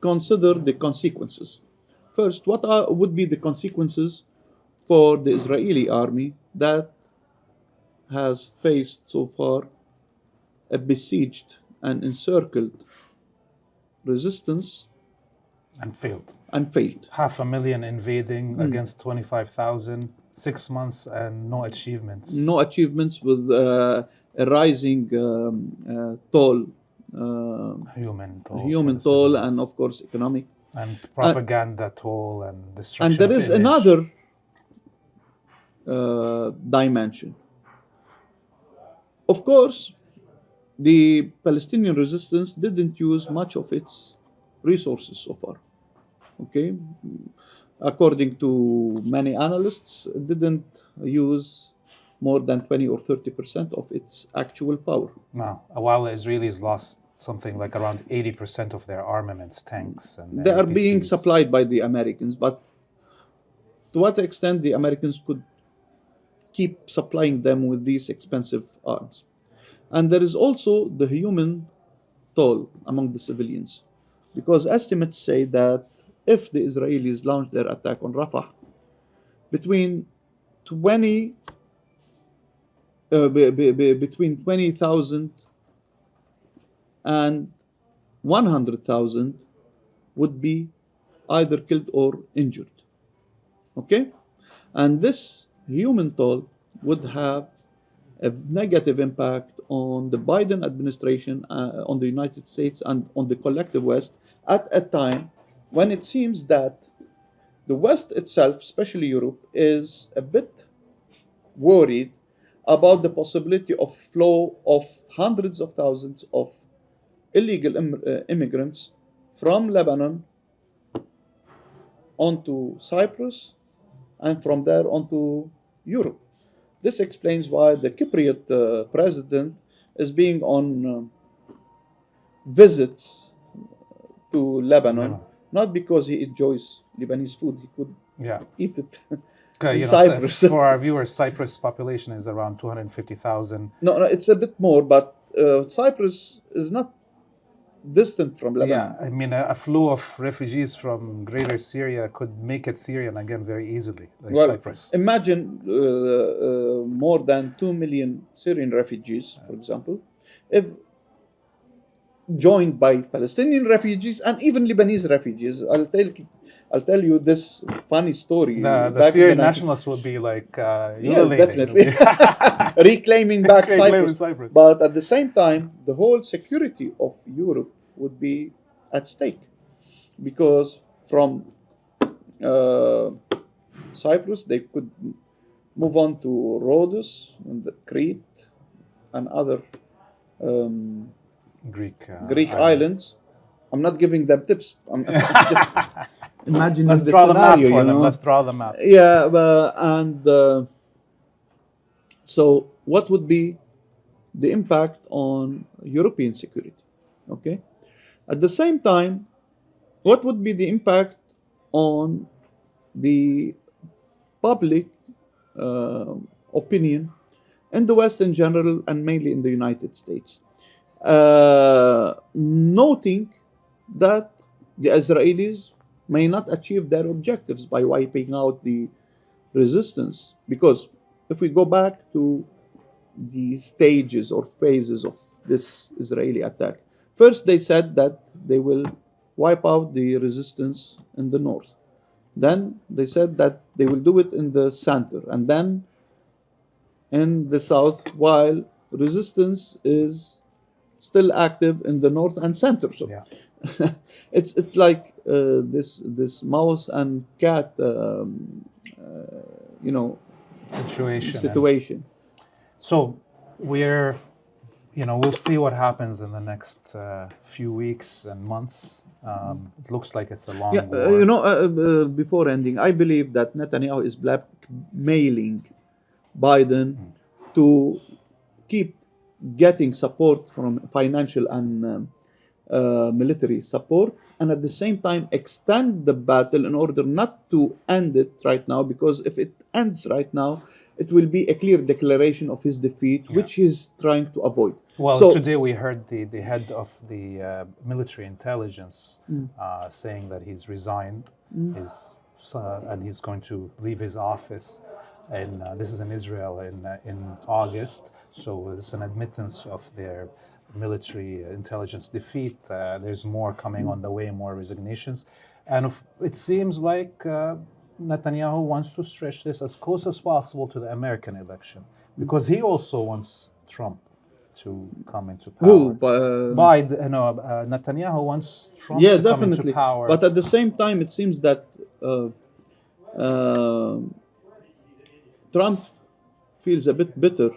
consider the consequences. First, what would be the consequences for the Israeli army that has faced so far a besieged and encircled resistance And failed. 500,000 invading against 25,000, 6 months and no achievements. No achievements with a rising toll. Human toll and, of course, economic. And propaganda toll and destruction. And there is another dimension. Of course, the Palestinian resistance didn't use much of its resources so far. Okay? According to many analysts, it didn't use more than 20 or 30% of its actual power. Now, while the Israelis lost something like around 80% of their armaments, tanks, and they are APCs. being supplied by the Americans, but to what extent the Americans could keep supplying them with these expensive arms? And there is also the human toll among the civilians, because estimates say that if the Israelis launch their attack on Rafah, between 20,000 and 100,000 would be either killed or injured. Okay? And this human toll would have a negative impact on the Biden administration, on the United States, and on the collective West at a time when it seems that the West itself, especially Europe, is a bit worried about the possibility of flow of hundreds of thousands of illegal immigrants from Lebanon onto Cyprus and from there onto Europe. This explains why the Cypriot president is being on visits to Lebanon, not because he enjoys Lebanese food, he could eat it in Cyprus. For our viewers, Cyprus population is around 250,000. No, it's a bit more, but Cyprus is not distant from Lebanon. Yeah, I mean, a flow of refugees from greater Syria could make it Syrian again very easily, like Cyprus. Imagine more than 2 million Syrian refugees, for example, if joined by Palestinian refugees and even Lebanese refugees. I'll tell you this funny story. The Syrian nationalists would be like, definitely reclaiming back Cyprus. But at the same time, the whole security of Europe would be at stake, because from Cyprus they could move on to Rhodes and Crete and other Greek islands. I'm not giving them tips. I'm just imagining Let's the draw scenario, them out for them. Let's draw them out. Yeah, so what would be the impact on European security? Okay. At the same time, what would be the impact on the public opinion in the West in general and mainly in the United States? Noting that the Israelis may not achieve their objectives by wiping out the resistance. Because if we go back to the stages or phases of this Israeli attack, First, they said that they will wipe out the resistance in the north. Then they said that they will do it in the center, and then in the south, while resistance is still active in the north and center. So Yeah. it's like this mouse and cat, you know, Situation. situation. So we're, we'll see what happens in the next few weeks and months. It looks like it's a long Yeah, war. before ending, I believe that Netanyahu is blackmailing Biden to keep getting support from financial and military support, and at the same time extend the battle in order not to end it right now, because if it ends right now, it will be a clear declaration of his defeat, which he's trying to avoid. Well, So today we heard the head of the military intelligence saying that he's resigned, and he's going to leave his office. And this is in Israel in August. So this is an admittance of their military intelligence defeat. There's more coming on the way, more resignations, and it seems like Netanyahu wants to stretch this as close as possible to the American election, because he also wants Trump to come into power. who? Netanyahu wants Trump Yeah, to come into definitely. power. But at the same time, it seems that Trump feels a bit bitter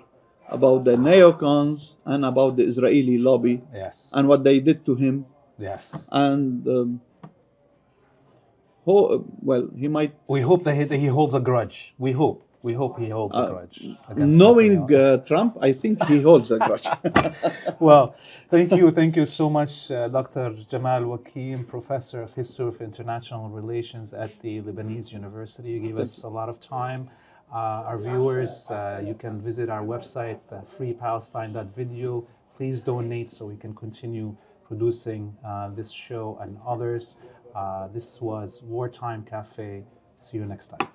about the neocons and about the Israeli lobby Yes. and what they did to him. Yes. And he might. We hope that he holds a grudge. We hope he holds a grudge against Knowing Netanyahu. Trump, I think he holds a grudge. Well, thank you so much, Dr. Jamal Wakim, Professor of History of International Relations at the Lebanese University. You gave us a lot of time. Our viewers, you can visit our website, freepalestine.video. Please donate so we can continue producing this show and others. This was Wartime Cafe. See you next time.